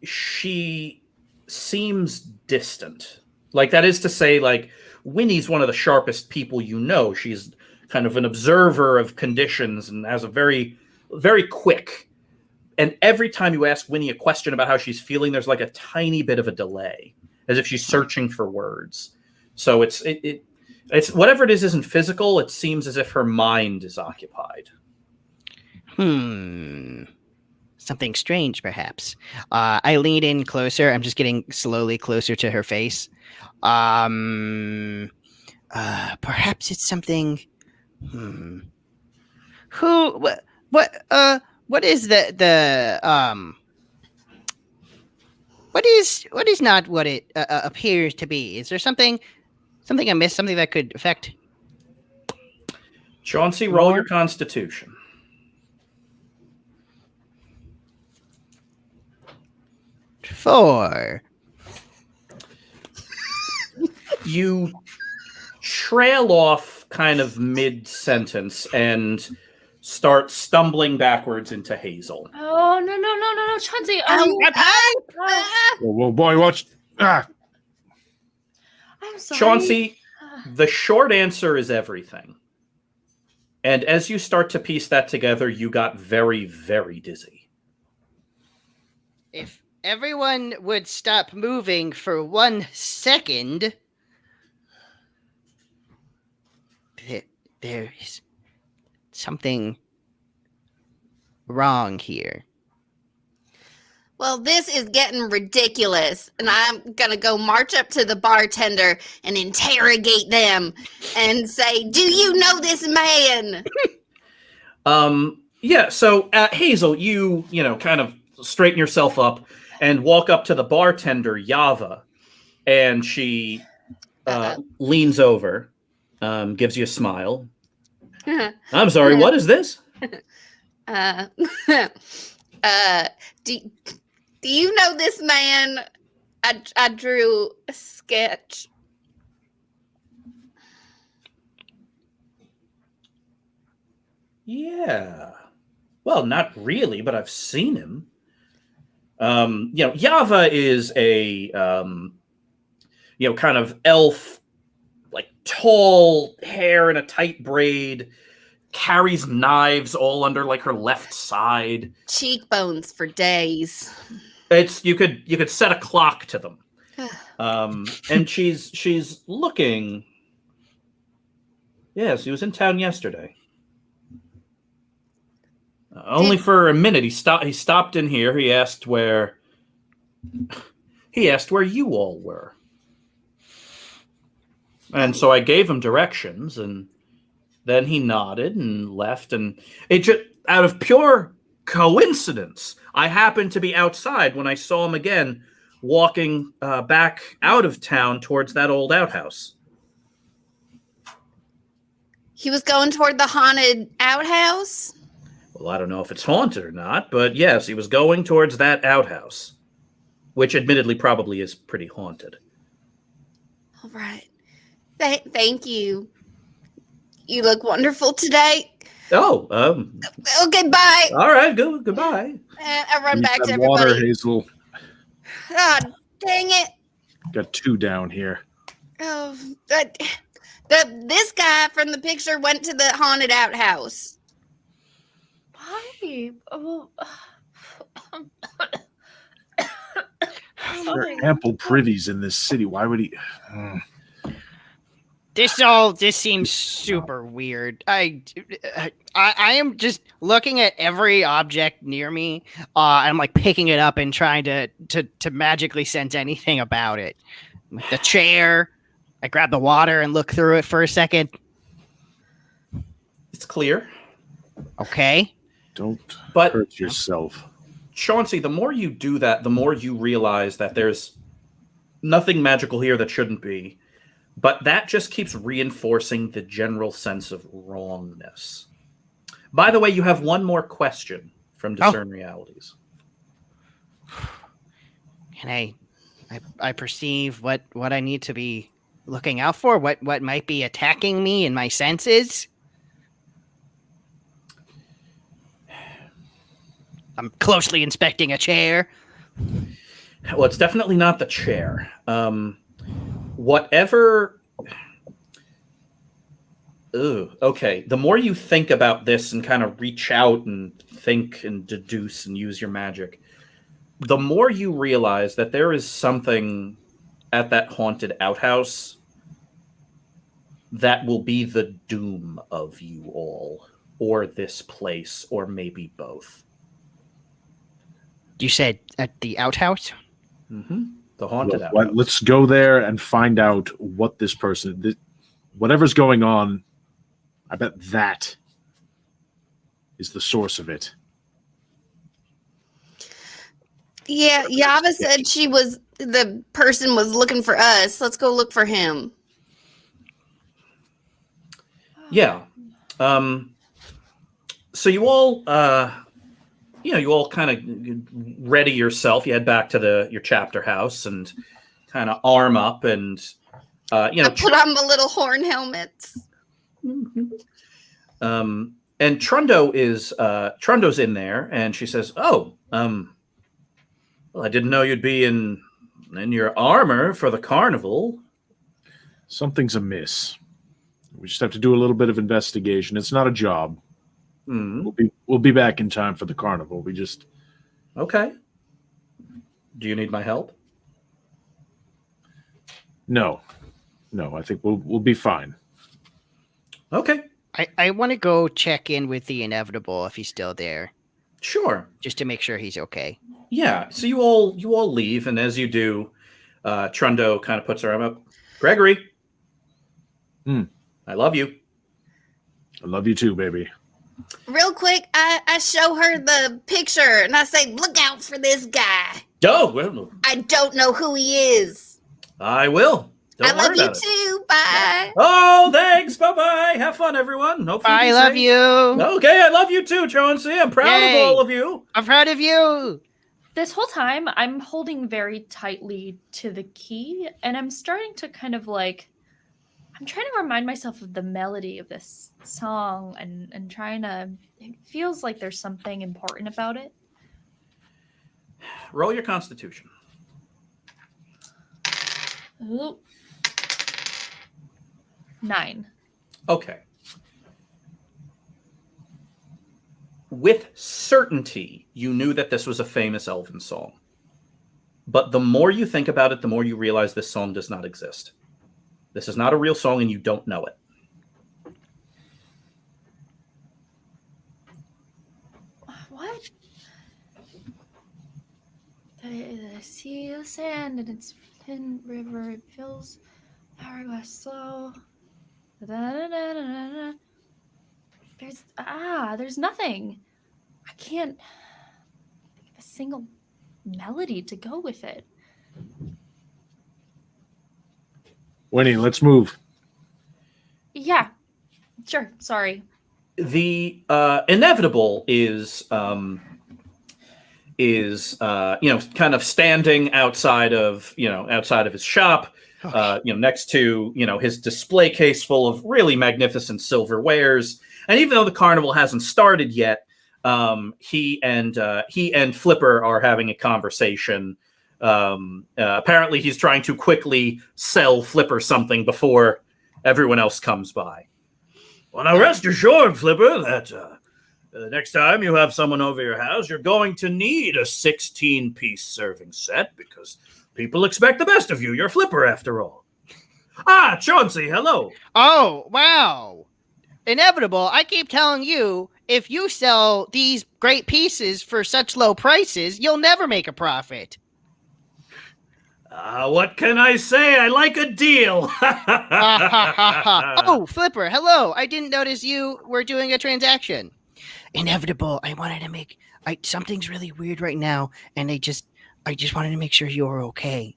she seems distant. Like, that is to say, like, Winnie's one of the sharpest people you know. She's kind of an observer of conditions and has a very, very quick. And every time you ask Winnie a question about how she's feeling, there's like a tiny bit of a delay, as if she's searching for words. So it's whatever it is isn't physical. It seems as if her mind is occupied. Something strange, perhaps. I lean in closer. I'm just getting slowly closer to her face. Perhaps it's something. What is what is not what it appears to be? Is there something I missed? Something that could affect? Chauncey, roll your Constitution. Four. You trail off kind of mid-sentence and start stumbling backwards into Hazel. Oh no, Chauncey! Whoa, boy, watch! Ah, I'm sorry. Chauncey, the short answer is everything. And as you start to piece that together, you got very, very dizzy. If everyone would stop moving for 1 second, there is something wrong here. Well, this is getting ridiculous, and I'm gonna go march up to the bartender and interrogate them and say, "Do you know this man?" Yeah. So, Hazel, you kind of straighten yourself up and walk up to the bartender, Yava, and she leans over, gives you a smile. I'm sorry. What is this? Do you know this man? I drew a sketch. Yeah. Well, not really, but I've seen him. Yava is a kind of elf, like tall hair in a tight braid, carries knives all under like her left side. Cheekbones for days. It's you could set a clock to them. And she's looking Yes, he was in town yesterday. Only for a minute. He stopped in here. He asked where you all were. And so I gave him directions, and then he nodded and left, and it just out of pure coincidence, I happened to be outside when I saw him again walking back out of town towards that old outhouse. He was going toward the haunted outhouse? Well, I don't know if it's haunted or not, but yes, he was going towards that outhouse, which admittedly probably is pretty haunted. All right. Thank you. You look wonderful today. Oh, Okay, bye. all right, goodbye. I run Need back to that everybody. water, Hazel. Ah, dang it. Got 2 down here. Oh, this guy from the picture went to the haunted outhouse. Why? Oh, There are ample privies in this city. Why would he? This seems super weird. I am just looking at every object near me, and I'm like picking it up and trying to magically sense anything about it. Like the chair, I grab the water and look through it for a second. It's clear. Okay. Don't But- hurt yourself. Chauncey, the more you do that, the more you realize that there's nothing magical here that shouldn't be. But that just keeps reinforcing the general sense of wrongness. By the way, you have one more question from Discern Realities. And I perceive what I need to be looking out for, what might be attacking me in my senses. I'm closely inspecting a chair. Well, it's definitely not the chair. Whatever. Ooh, okay. The more you think about this and kind of reach out and think and deduce and use your magic, the more you realize that there is something at that haunted outhouse that will be the doom of you all, or this place, or maybe both. You said at the outhouse? Mm-hmm. The haunted Well, outhouse. let's go there and find out what this person, whatever's going on. I bet that is the source of it. Yeah, Yava said the person was looking for us. Let's go look for him. Yeah. So you all, you all kind of ready yourself. You head back to your chapter house and kind of arm up and, I put on the little horn helmets. and Trundo's in there, and she says, "Oh, well, I didn't know you'd be in your armor for the carnival." Something's amiss. We just have to do a little bit of investigation. It's not a job. Hmm. We'll be back in time for the carnival. We just Okay. Do you need my help? no. I think we'll be fine. Okay. I want to go check in with the Inevitable if he's still there, Sure. just to make sure he's okay. Yeah. So you all leave, and as you do, Trundo kind of puts her arm up. Gregory. I love you. I love you too, baby. Real quick, I show her the picture and I say, "Look out for this guy. Oh, well, I don't know who he is. I will. Don't I love worry you about it. too. Bye." Oh, thanks. Bye-bye. Have fun, everyone. Hopefully I be love safe. you. Okay, I love you too, Chauncey. I'm proud Yay. of all of you. I'm proud of you. This whole time, I'm holding very tightly to the key, and I'm starting to kind of like, I'm trying to remind myself of the melody of this song, and trying to. It feels like there's something important about it. Roll your Constitution. Ooh. 9. Okay. With certainty, you knew that this was a famous elven song. But the more you think about it, the more you realize this song does not exist. This is not a real song, and you don't know it. What? The sea of sand and its thin river, it fills hourglass slow. Da-da-da-da-da-da. There's nothing. I can't think of a single melody to go with it. Winnie, let's move. Yeah, sure. Sorry. The inevitable is kind of standing outside of his shop, next to his display case full of really magnificent silver wares. And even though the carnival hasn't started yet, he and Flipper are having a conversation. Apparently, he's trying to quickly sell Flipper something before everyone else comes by. Well, now rest assured, Flipper, that the next time you have someone over your house, you're going to need a 16-piece serving set because people expect the best of you. You're Flipper, after all. Ah, Chauncey, hello. Oh, wow. Inevitable, I keep telling you, if you sell these great pieces for such low prices, you'll never make a profit. What can I say? I like a deal. Oh, Flipper, hello. I didn't notice you were doing a transaction. Inevitable, I wanted to make... something's really weird right now, and I just wanted to make sure you were okay.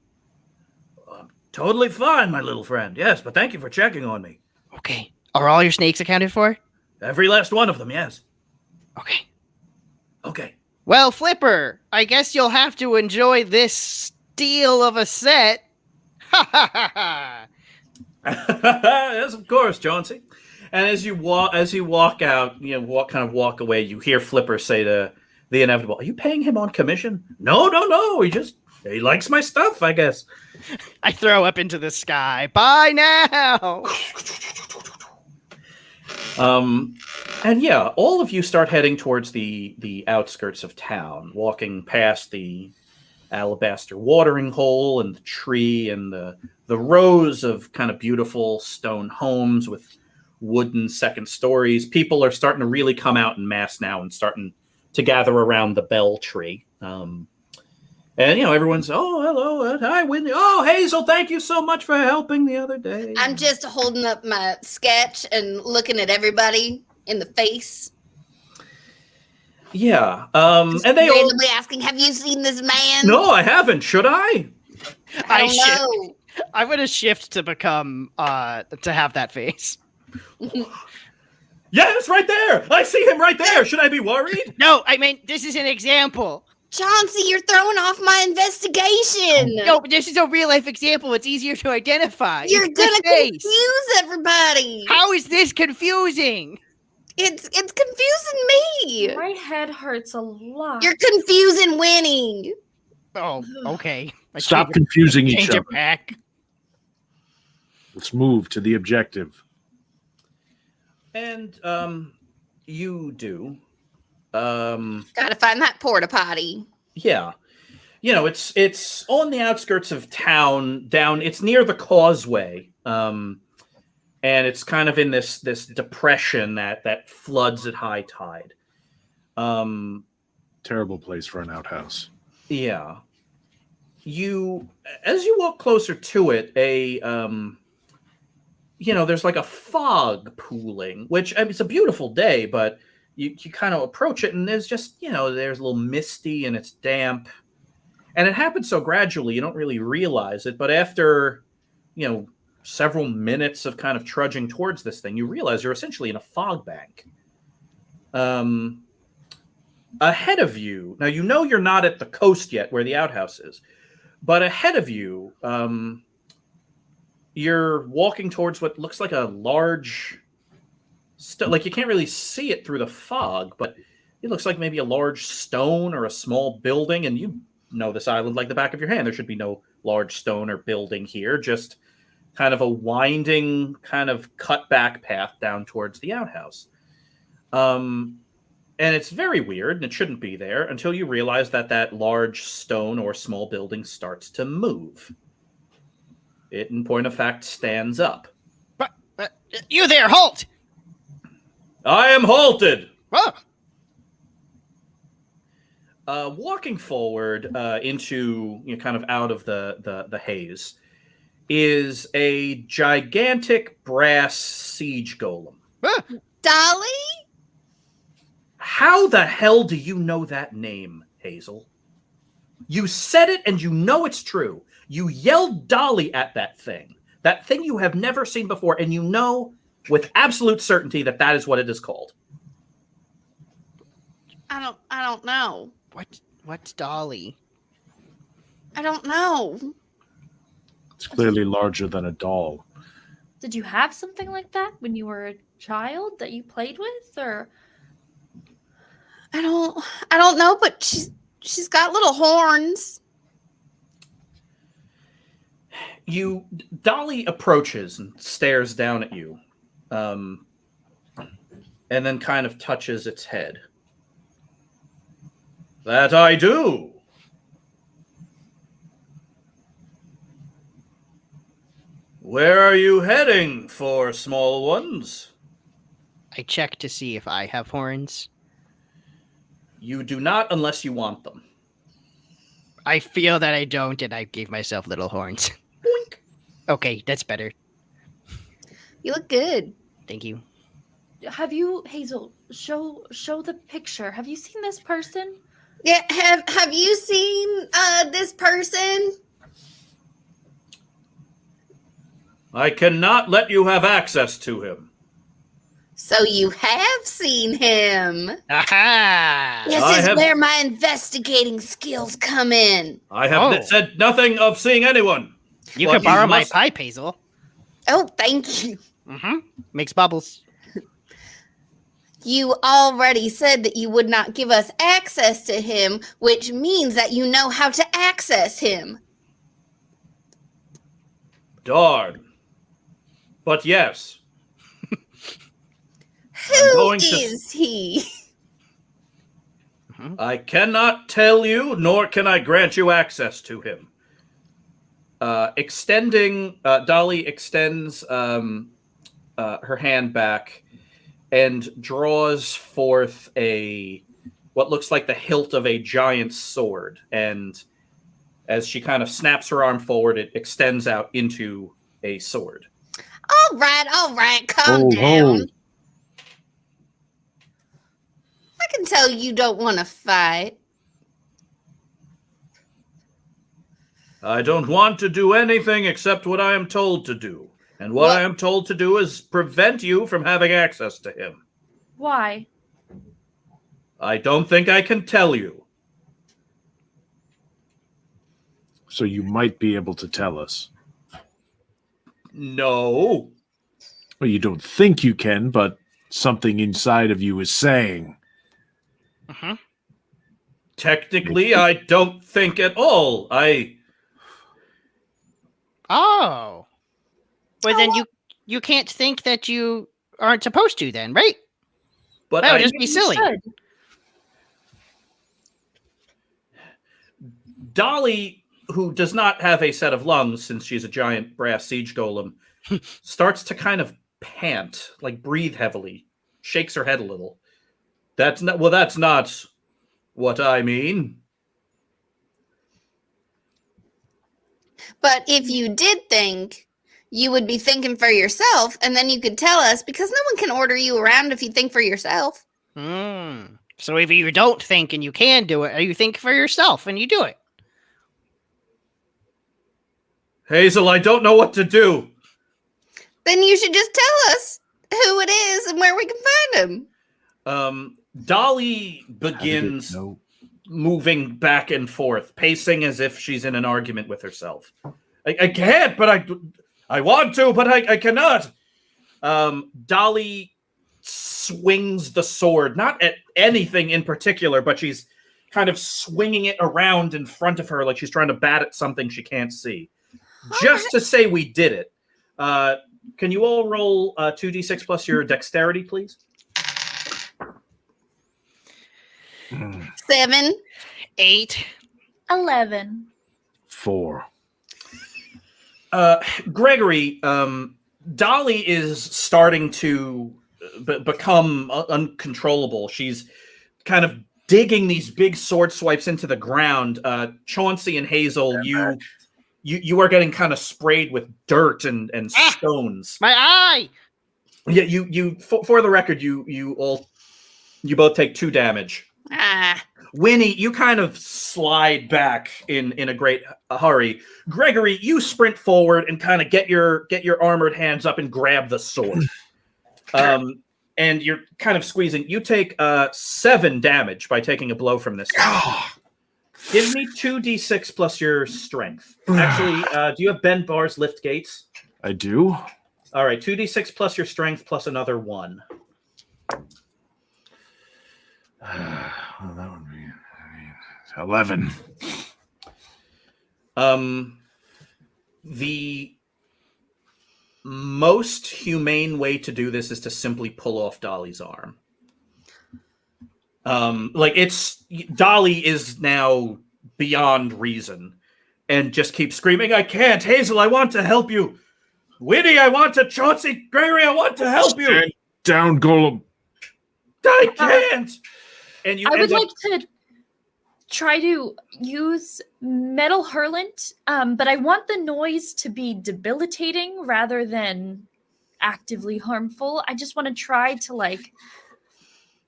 Totally fine, my little friend. Yes, but thank you for checking on me. Okay. Are all your snakes accounted for? Every last one of them, yes. Okay. Okay. Well, Flipper, I guess you'll have to enjoy this steal of a set. Ha ha ha ha. Yes, of course, Chauncey. And as you walk out, walk away, you hear Flipper say to the inevitable, "Are you paying him on commission?" No. He likes my stuff, I guess. I throw up into the sky. Bye now. And yeah, all of you start heading towards the outskirts of town, walking past the alabaster watering hole and the tree and the rows of kind of beautiful stone homes with wooden second stories. People are starting to really come out in mass now and starting to gather around the bell tree. And everyone's, oh, hello, hi, Winnie. Oh, Hazel, thank you so much for helping the other day. I'm just holding up my sketch and looking at everybody in the face. Yeah. Just and they randomly asking, have you seen this man? No, I haven't. Should I? I don't know. I'm going to shift to become, to have that face. Yes, right there. I see him right there. Should I be worried? No, I mean, this is an example. Chauncey, you're throwing off my investigation. No, but this is a real life example. It's easier to identify. You're It's this gonna face. confuse everybody. How is this confusing? It's confusing me. My head hurts a lot. You're confusing Winnie. Oh, okay. Stop confusing each Change other. it back. Let's move to the objective. And you do. Gotta find that porta potty. Yeah. It's on the outskirts of town, it's near the causeway. And it's kind of in this depression that floods at high tide. Terrible place for an outhouse. Yeah. As you walk closer to it, there's like a fog pooling, which it's a beautiful day, but you kind of approach it and there's just, there's a little misty and it's damp. And it happens so gradually, you don't really realize it. But after, several minutes of kind of trudging towards this thing, you realize you're essentially in a fog bank. Ahead of you, now you're not at the coast yet where the outhouse is, but ahead of you, you're walking towards what looks like a large... like you can't really see it through the fog, but it looks like maybe a large stone or a small building. And you know this island like the back of your hand. There should be no large stone or building here, just kind of a winding, kind of cut back path down towards the outhouse. And it's very weird, and it shouldn't be there until you realize that large stone or small building starts to move. It, in point of fact, stands up. But you there, halt! I am halted. Oh. Walking forward into, kind of out of the haze, is a gigantic brass siege golem. Dolly? How the hell do you know that name, Hazel? You said it and you know it's true. You yelled Dolly at that thing you have never seen before, and you know with absolute certainty that that is what it is called. I don't know. What's Dolly? I don't know. It's clearly larger than a doll. Did you have something like that when you were a child that you played with, or? I don't know, but she's got little horns. Dolly approaches and stares down at you, and then kind of touches its head. That I do. Where are you heading for, small ones? I check to see if I have horns. You do not unless you want them. I feel that I don't, and I gave myself little horns. Boink. Okay, that's better. You look good. Thank you. Have you, Hazel? Show the picture. Have you seen this person? Yeah, have you seen this person? I cannot let you have access to him. So you have seen him. Aha! This is where my investigating skills come in. I have said nothing of seeing anyone. You Well, can borrow you my must- pipe, Hazel. Oh, thank you. Mm-hmm. Makes bubbles. You already said that you would not give us access to him, which means that you know how to access him. Darn. But yes. Who going to- is he? I cannot tell you, nor can I grant you access to him. Dolly extends her hand back and draws forth what looks like the hilt of a giant sword. And as she kind of snaps her arm forward, it extends out into a sword. All right, calm Hold, down. hold. I can tell you don't want to fight. I don't want to do anything except what I am told to do. And what I am told to do is prevent you from having access to him. Why? I don't think I can tell you. So you might be able to tell us. No. Well, you don't think you can, but something inside of you is saying. Mm-hmm. Technically, I don't think at all. Oh. Well, then you can't think that you aren't supposed to then, right? But That would I just be silly. Should. Dolly, who does not have a set of lungs since she's a giant brass siege golem, starts to kind of pant, like breathe heavily, shakes her head a little. That's not what I mean. But if you did think, you would be thinking for yourself, and then you could tell us, because no one can order you around if you think for yourself. So if you don't think and you can do it, or you think for yourself and you do it. Hazel, I don't know what to do. Then you should just tell us who it is and where we can find him. Dolly How did it begins know? moving back and forth, pacing as if she's in an argument with herself. I can't, but I want to, but I cannot. Dolly swings the sword, not at anything in particular, but she's kind of swinging it around in front of her like she's trying to bat at something she can't see. Just to say we did it. Can you all roll 2d6 plus your dexterity, please? 7. 8. 11. 4. Gregory, Dolly is starting to become uncontrollable. She's kind of digging these big sword swipes into the ground. Chauncey and Hazel, you are getting kind of sprayed with dirt and stones. My eye! Yeah, you for the record, you both take 2 damage. Ah. Winnie, you kind of slide back in a great hurry. Gregory, you sprint forward and kind of get your armored hands up and grab the sword. And you're kind of squeezing. You take 7 damage by taking a blow from this thing. Give me 2d6 plus your strength. Actually, do you have Ben Barr's lift gates? I do. All right, 2d6 plus your strength plus another 1. Well, that would be 11. The most humane way to do this is to simply pull off Dolly's arm. Dolly is now beyond reason and just keeps screaming, I can't, Hazel, I want to help you. Winnie, I want to, Chauncey, Gregory, I want to help you. Stand down, Golem. I can't. And I would like to try to use metal hurlant, but I want the noise to be debilitating rather than actively harmful. I just want to try to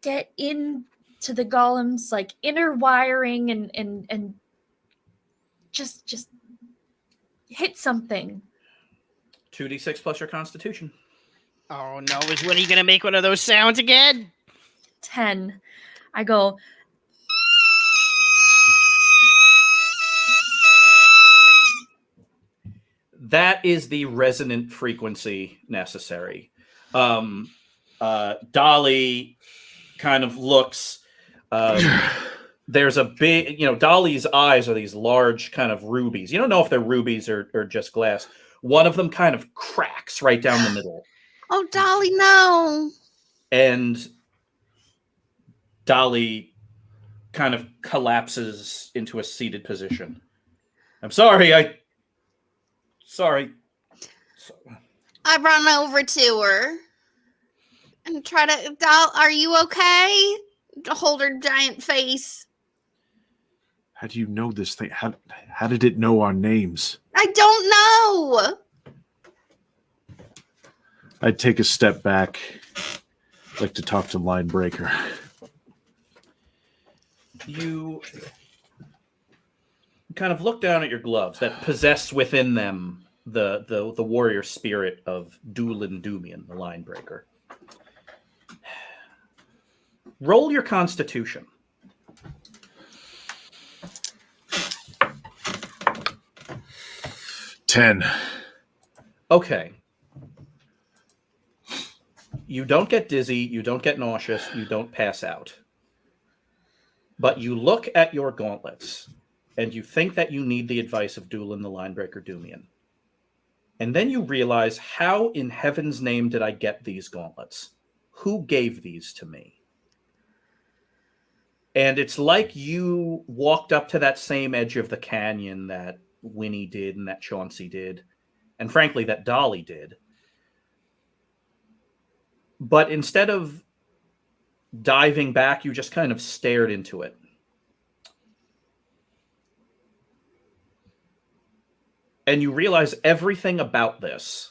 get into the golem's inner wiring and just hit something. 2d6 plus your constitution. Oh no, is Winnie gonna make one of those sounds again? 10. I go, that is the resonant frequency necessary. Dolly kind of looks. There's a big, Dolly's eyes are these large kind of rubies. You don't know if they're rubies or just glass. One of them kind of cracks right down the middle. Oh, Dolly, no. And Dolly kind of collapses into a seated position. I'm sorry. Sorry. I run over to her and try to, Doll, are you okay? Hold her giant face. How do you know this thing? How did it know our names? I don't know. I'd take a step back. I'd like to talk to Linebreaker. You kind of look down at your gloves that possess within them the warrior spirit of Doolin Doomian, the Linebreaker. Roll your constitution. 10. Okay. You don't get dizzy, you don't get nauseous, you don't pass out. But you look at your gauntlets, and you think that you need the advice of Doolin the Linebreaker Doomian. And then you realize, how in heaven's name did I get these gauntlets? Who gave these to me? And it's like you walked up to that same edge of the canyon that Winnie did and that Chauncey did, and frankly, that Dolly did. But instead of diving back, you just kind of stared into it. And you realize everything about this,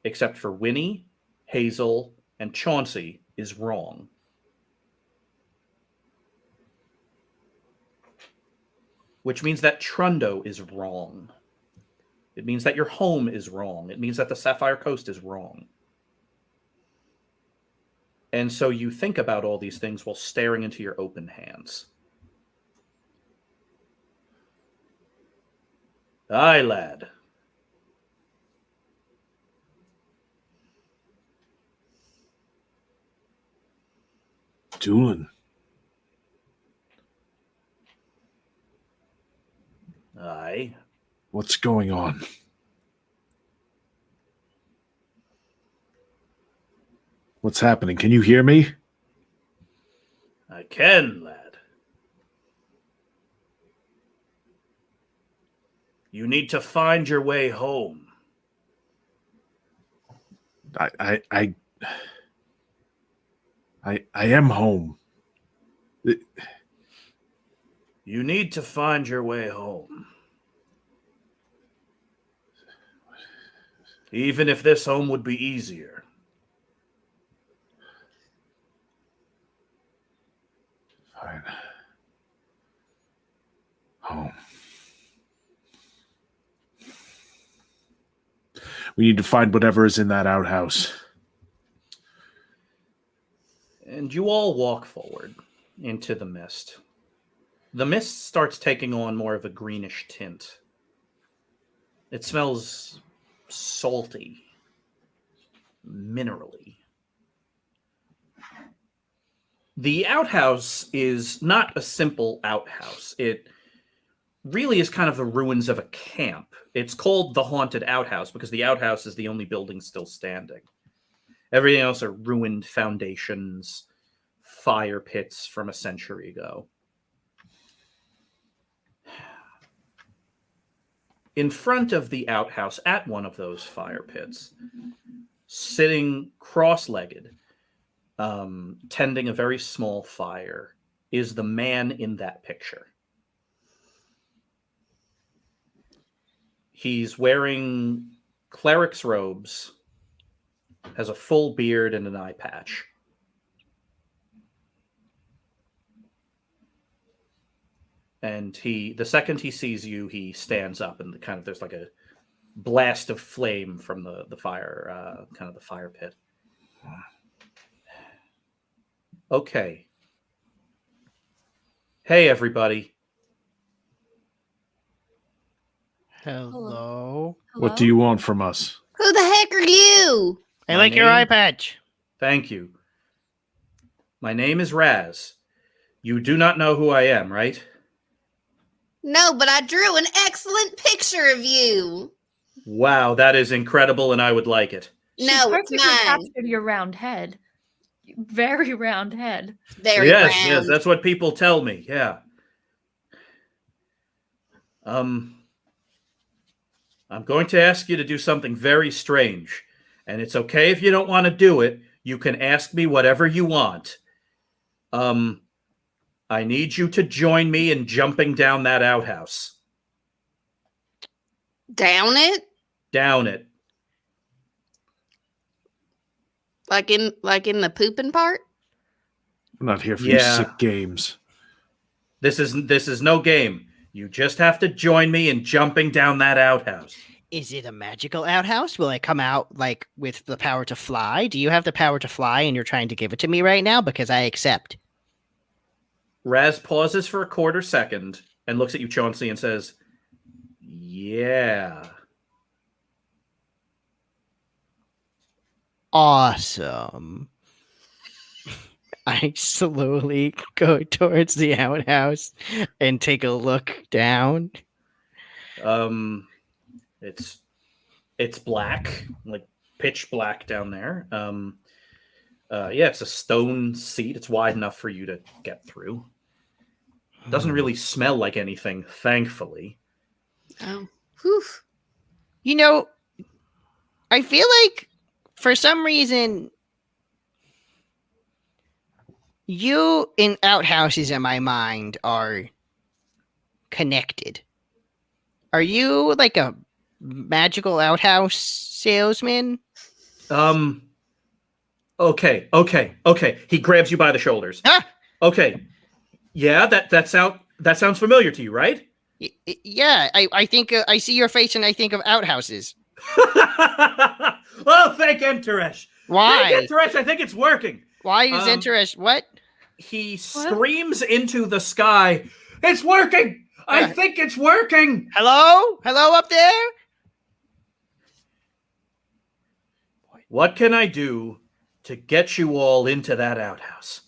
except for Winnie, Hazel, and Chauncey, is wrong. Which means that Trundo is wrong. It means that your home is wrong. It means that the Sapphire Coast is wrong. And so you think about all these things while staring into your open hands. Aye, lad. Doolin. Aye. What's going on? What's happening? Can you hear me? I can, lad. You need to find your way home. I am home. You need to find your way home. Even if this home would be easier. Fine. Home. We need to find whatever is in that outhouse. And you all walk forward into the mist. The mist starts taking on more of a greenish tint. It smells salty, minerally. The outhouse is not a simple outhouse. It really is kind of the ruins of a camp. It's called the Haunted Outhouse because the outhouse is the only building still standing. Everything else are ruined foundations, fire pits from a century ago. In front of the outhouse, at one of those fire pits, sitting cross-legged, tending a very small fire, is the man in that picture. He's wearing cleric's robes, has a full beard and an eye patch. And the second he sees you, he stands up, and there's like a blast of flame from the fire, kind of the fire pit. Okay. Hey, everybody. Hello. What do you want from us? Who the heck are you? I My like your name- eye patch. Thank you. My name is Raz. You do not know who I am, right? No, but I drew an excellent picture of you. Wow, that is incredible, and I would like it. She No, it's perfectly mine. captured your round head. Very round head. Very yes, round. yes, that's what people tell me. Yeah. I'm going to ask you to do something very strange, and it's okay if you don't want to do it. You can ask me whatever you want. I need you to join me in jumping down that outhouse. Down it? Down it. Like in the pooping part? I'm not here for Yeah. your sick games. This is no game. You just have to join me in jumping down that outhouse. Is it a magical outhouse? Will I come out like with the power to fly? Do you have the power to fly and you're trying to give it to me right now? Because I accept. Raz pauses for a quarter second and looks at you, Chauncey, and says, "Yeah." Awesome. I slowly go towards the outhouse and take a look down. It's black, like pitch black down there. Yeah, it's a stone seat. It's wide enough for you to get through. Doesn't really smell like anything, thankfully. Oh. Whew. You know, I feel like for some reason you in outhouses in my mind are connected. Are you like a magical outhouse salesman? Okay. He grabs you by the shoulders. Huh? Okay. Yeah, that sounds familiar to you, right? Yeah, I think I see your face and I think of outhouses. Oh, thank Enteresh. Why? Thank Enteresh, I think it's working. Why is Um, interest? What? He screams into the sky. It's working! I think it's working! Hello? Hello up there? What can I do to get you all into that outhouse?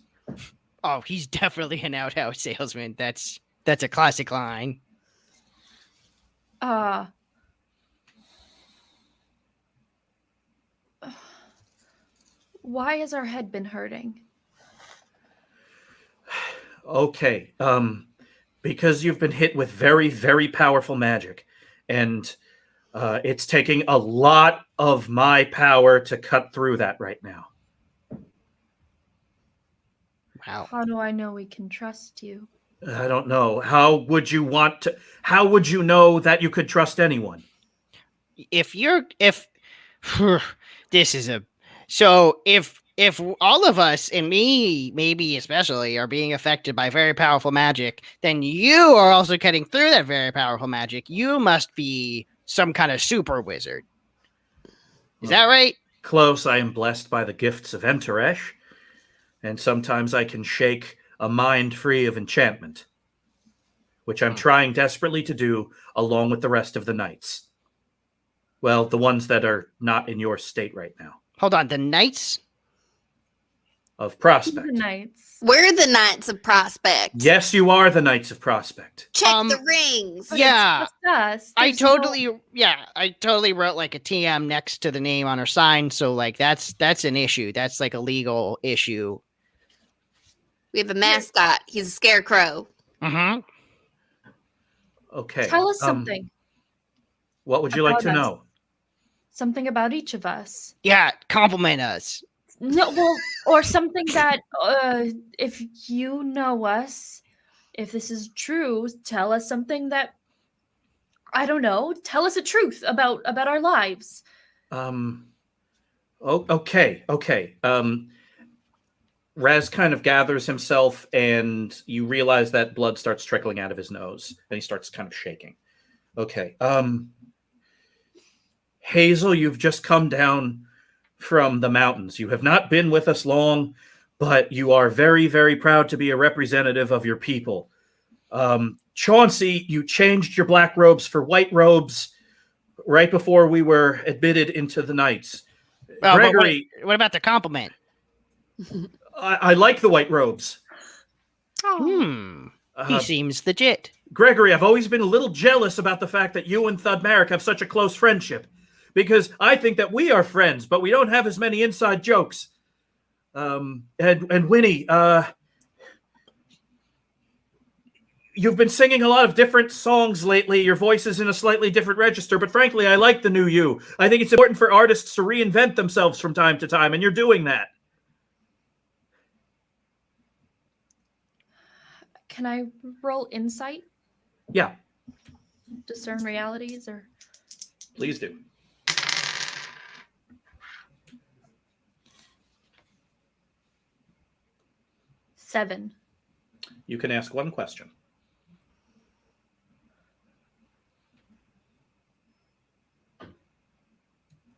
Oh, he's definitely an outhouse salesman. That's a classic line. Why has our head been hurting? Okay, because you've been hit with very, very powerful magic, and it's taking a lot of my power to cut through that right now. Wow. How do I know we can trust you? I don't know. How would you know that you could trust anyone? If this is a so if all of us and me maybe especially are being affected by very powerful magic, then you are also cutting through that very powerful magic. You must be some kind of super wizard. Is that right? Close. I am blessed by the gifts of Enteresh, and sometimes I can shake a mind free of enchantment, which I'm trying desperately to do along with the rest of the knights. Well, the ones that are not in your state right now. Hold on, the knights? Of Prospect. The knights. We're the Knights of Prospect. Yes, you are the Knights of Prospect. Check the Um, rings. But Yeah. it's just us. I There's no- totally wrote like a TM next to the name on her sign, so like that's an issue. That's like a legal issue. We have a mascot. He's a scarecrow. Mm-hmm. Okay. Tell us something. What would you like to about us. know? Something about each of us. Yeah, compliment us. No, well, or something that if you know us, if this is true, tell us something that I don't know. Tell us the truth about our lives. Okay. Raz kind of gathers himself, and you realize that blood starts trickling out of his nose, and he starts kind of shaking. Okay. Hazel, you've just come down from the mountains. You have not been with us long, but you are very, very proud to be a representative of your people. Chauncey, you changed your black robes for white robes right before we were admitted into the Knights. Oh, but Gregory, what about the compliment? I like the white robes. He seems legit. Gregory, I've always been a little jealous about the fact that you and Thud Merrick have such a close friendship, because I think that we are friends, but we don't have as many inside jokes. And Winnie, you've been singing a lot of different songs lately. Your voice is in a slightly different register, but frankly, I like the new you. I think it's important for artists to reinvent themselves from time to time, and you're doing that. Can I roll insight? Yeah, Discern realities or please do. seven? You can ask one question.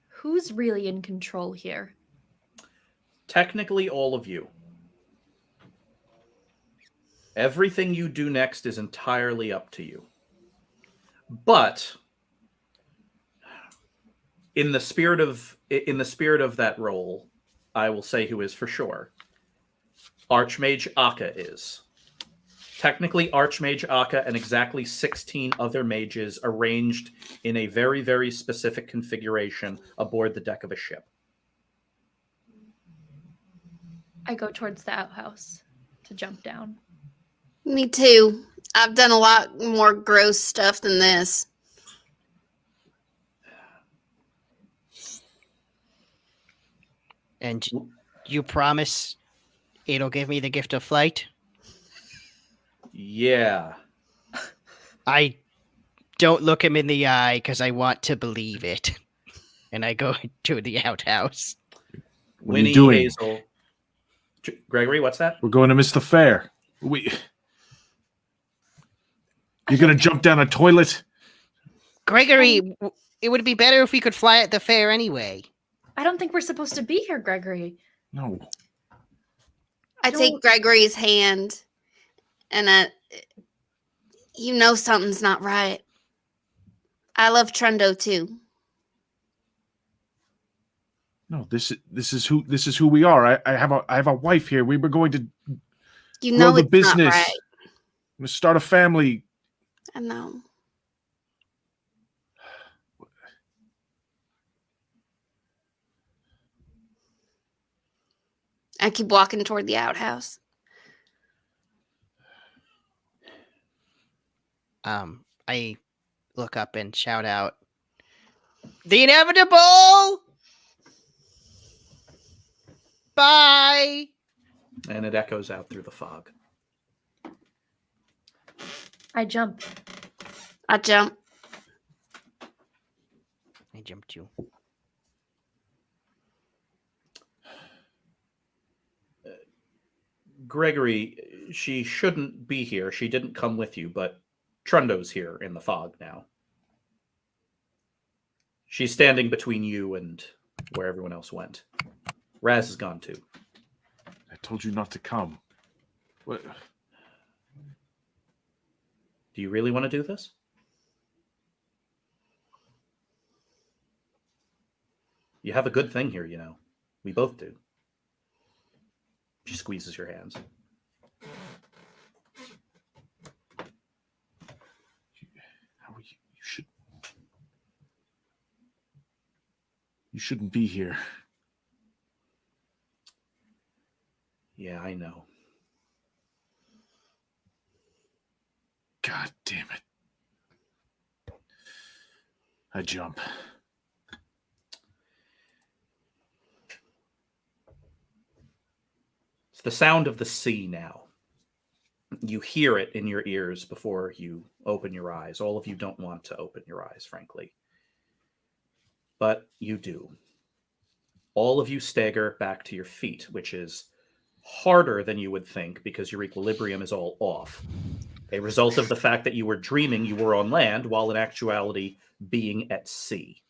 Who's really in control here? Technically, all of you. Everything you do next is entirely up to you. But in the spirit of that role, I will say who is for sure. Archmage Akka is. Technically, Archmage Akka and exactly 16 other mages arranged in a very, very specific configuration aboard the deck of a ship. I go towards the outhouse to jump down. Me too. I've done a lot more gross stuff than this. And you promise it'll give me the gift of flight? Yeah. I don't look him in the eye because I want to believe it. And I go to the outhouse. What are Winnie, you doing? Hazel. Gregory, what's that? We're going to miss the fair. You're gonna jump down a toilet? Gregory, it would be better if we could fly at the fair anyway. I don't think we're supposed to be here, Gregory. No. I take Gregory's hand, and you know something's not right. I love Trendo too. No, this is who we are. I have a wife here. We were going to You grow know the it's business. not right. We're gonna start a family. I know. I keep walking toward the outhouse. I look up and shout out, "The inevitable! Bye!" and it echoes out through the fog. I jump. I jump. I jumped you. Gregory, she shouldn't be here. She didn't come with you, but Trundo's here in the fog now. She's standing between you and where everyone else went. Raz is gone too. I told you not to come. What? Do you really want to do this? You have a good thing here, you know. We both do. She squeezes your hands. How are you? You shouldn't be here. Yeah, I know. God damn it. I jump. It's the sound of the sea now. You hear it in your ears before you open your eyes. All of you don't want to open your eyes, frankly. But you do. All of you stagger back to your feet, which is harder than you would think because your equilibrium is all off. A result of the fact that you were dreaming you were on land while in actuality being at sea.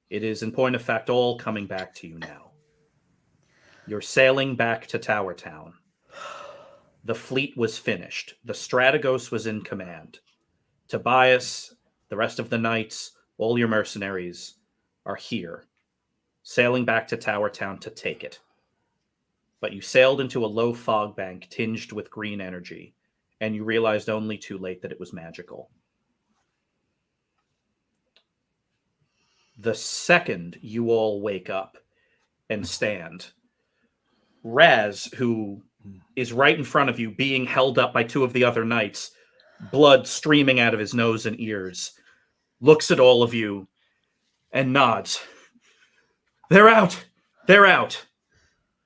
It is in point of fact all coming back to you now. You're sailing back to Tower Town. The fleet was finished. The Strategos was in command. Tobias, the rest of the knights, all your mercenaries are here, sailing back to Tower Town to take it. But you sailed into a low fog bank tinged with green energy, and you realized only too late that it was magical. The second you all wake up and stand, Raz, who is right in front of you, being held up by two of the other knights, blood streaming out of his nose and ears, looks at all of you and nods. They're out! They're out!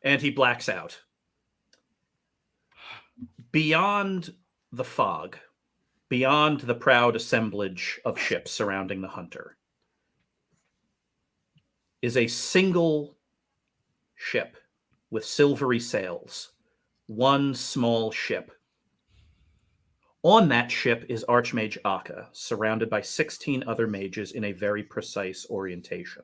And he blacks out. Beyond the fog, beyond the proud assemblage of ships surrounding the hunter, is a single ship with silvery sails. One small ship. On that ship is Archmage Akka, surrounded by 16 other mages in a very precise orientation.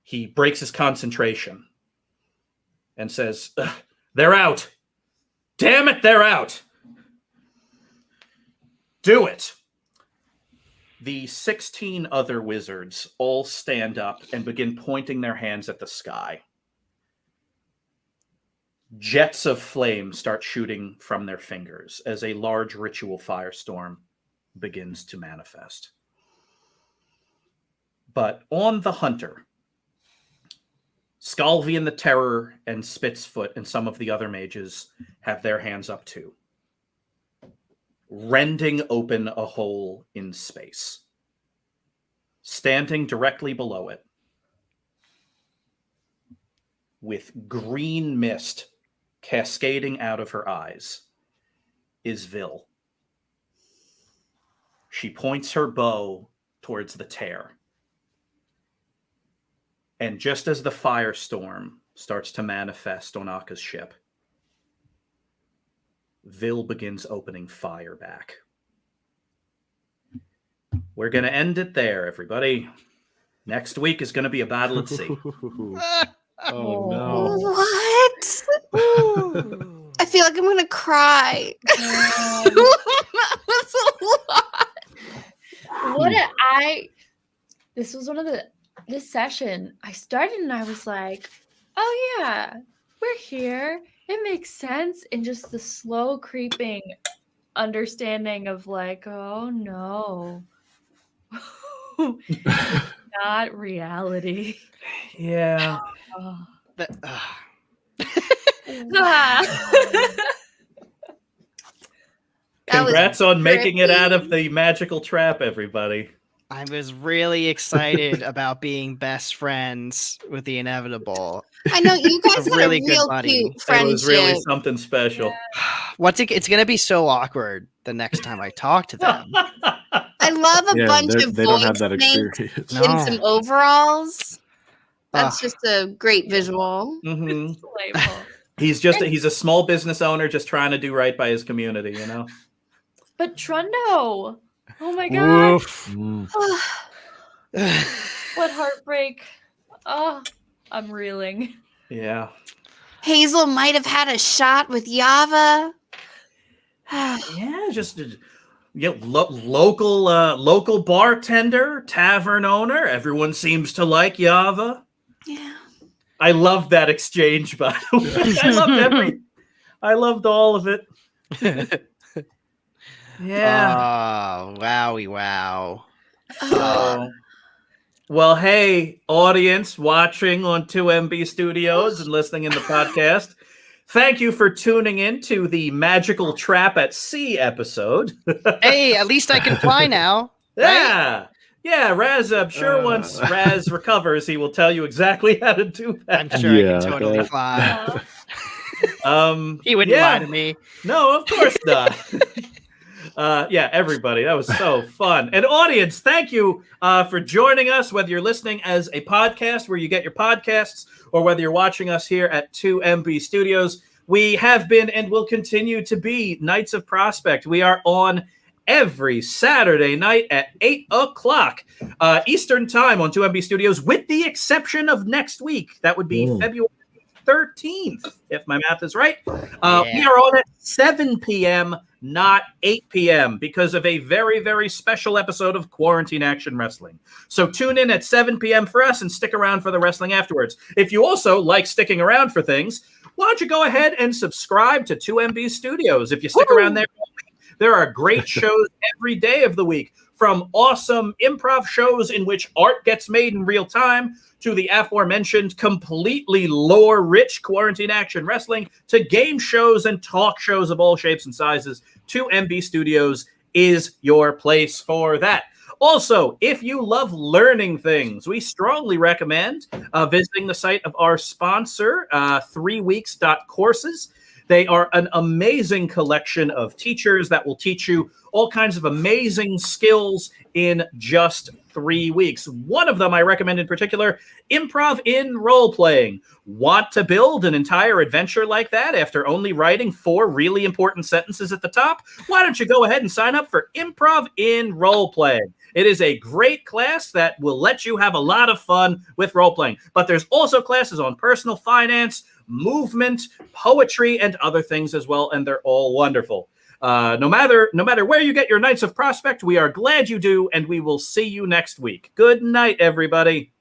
He breaks his concentration and says, "They're out! Damn it, they're out! Do it!" The 16 other wizards all stand up and begin pointing their hands at the sky. Jets of flame start shooting from their fingers as a large ritual firestorm begins to manifest. But on the hunter, Scalvian the Terror and Spitzfoot and some of the other mages have their hands up too, rending open a hole in space. Standing directly below it, with green mist cascading out of her eyes, is Vil. She points her bow towards the tear. And just as the firestorm starts to manifest on Akka's ship, Vil begins opening fire back. We're going to end it there, everybody. Next week is going to be a battle at sea. Oh no. What? I feel like I'm going to cry. That was a lot. This was one of this session, I started and I was like, oh yeah, we're here. It makes sense. And just the slow creeping understanding of like, oh no. Not reality. Yeah. Oh. That was Congrats on making it great. out of the magical trap, everybody. I was really excited about being best friends with the Inevitable. I know you guys had really a good real buddy. cute It friendship. was really something special. It's gonna be so awkward the next time I talk to them. I love a bunch of they don't have void that snakes experience. No. in some overalls. That's Ugh. just a great visual. Mhm. Delightful. He's a small business owner just trying to do right by his community, you know. But Trundo, oh my god, Woof. Mm. what heartbreak! Oh, I'm reeling. Yeah. Hazel might have had a shot with Yava. Yeah, just local bartender, tavern owner. Everyone seems to like Yava. Yeah. I love that exchange, by the way. I loved all of it. Yeah. Oh, wowie wow. So, well, hey, audience watching on 2MB Studios and listening in the podcast. Thank you for tuning in to the Magical Trap at Sea episode. Hey, at least I can fly now. Yeah. Yeah, Raz, I'm sure once Raz recovers, he will tell you exactly how to do I'm that. sure I Yeah, can totally that- fly. He wouldn't yeah. lie to me. No, of course not. Yeah, everybody, that was so fun. And audience, thank you for joining us, whether you're listening as a podcast where you get your podcasts or whether you're watching us here at 2MB Studios. We have been and will continue to be Knights of Prospect. We are on every Saturday night at 8 o'clock Eastern Time on 2MB Studios, with the exception of next week. That would be February 13th, if my math is right. We are on at 7 p.m., not 8 p.m., because of a very, very special episode of Quarantine Action Wrestling. So tune in at 7 p.m. for us and stick around for the wrestling afterwards. If you also like sticking around for things, why don't you go ahead and subscribe to 2MB Studios? If you stick around there are great shows every day of the week, from awesome improv shows in which art gets made in real time, to the aforementioned completely lore-rich Quarantine Action Wrestling, to game shows and talk shows of all shapes and sizes. 2MB Studios is your place for that. Also, if you love learning things, we strongly recommend visiting the site of our sponsor, 3weeks.courses. They are an amazing collection of teachers that will teach you all kinds of amazing skills in just 3 weeks. One of them I recommend in particular, improv in role-playing. Want to build an entire adventure like that after only writing 4 really important sentences at the top? Why don't you go ahead and sign up for improv in role-playing? It is a great class that will let you have a lot of fun with role-playing. But there's also classes on personal finance, movement, poetry, and other things as well, and they're all wonderful. No matter where you get your Knights of Prospect, we are glad you do, and we will see you next week. Good night, everybody.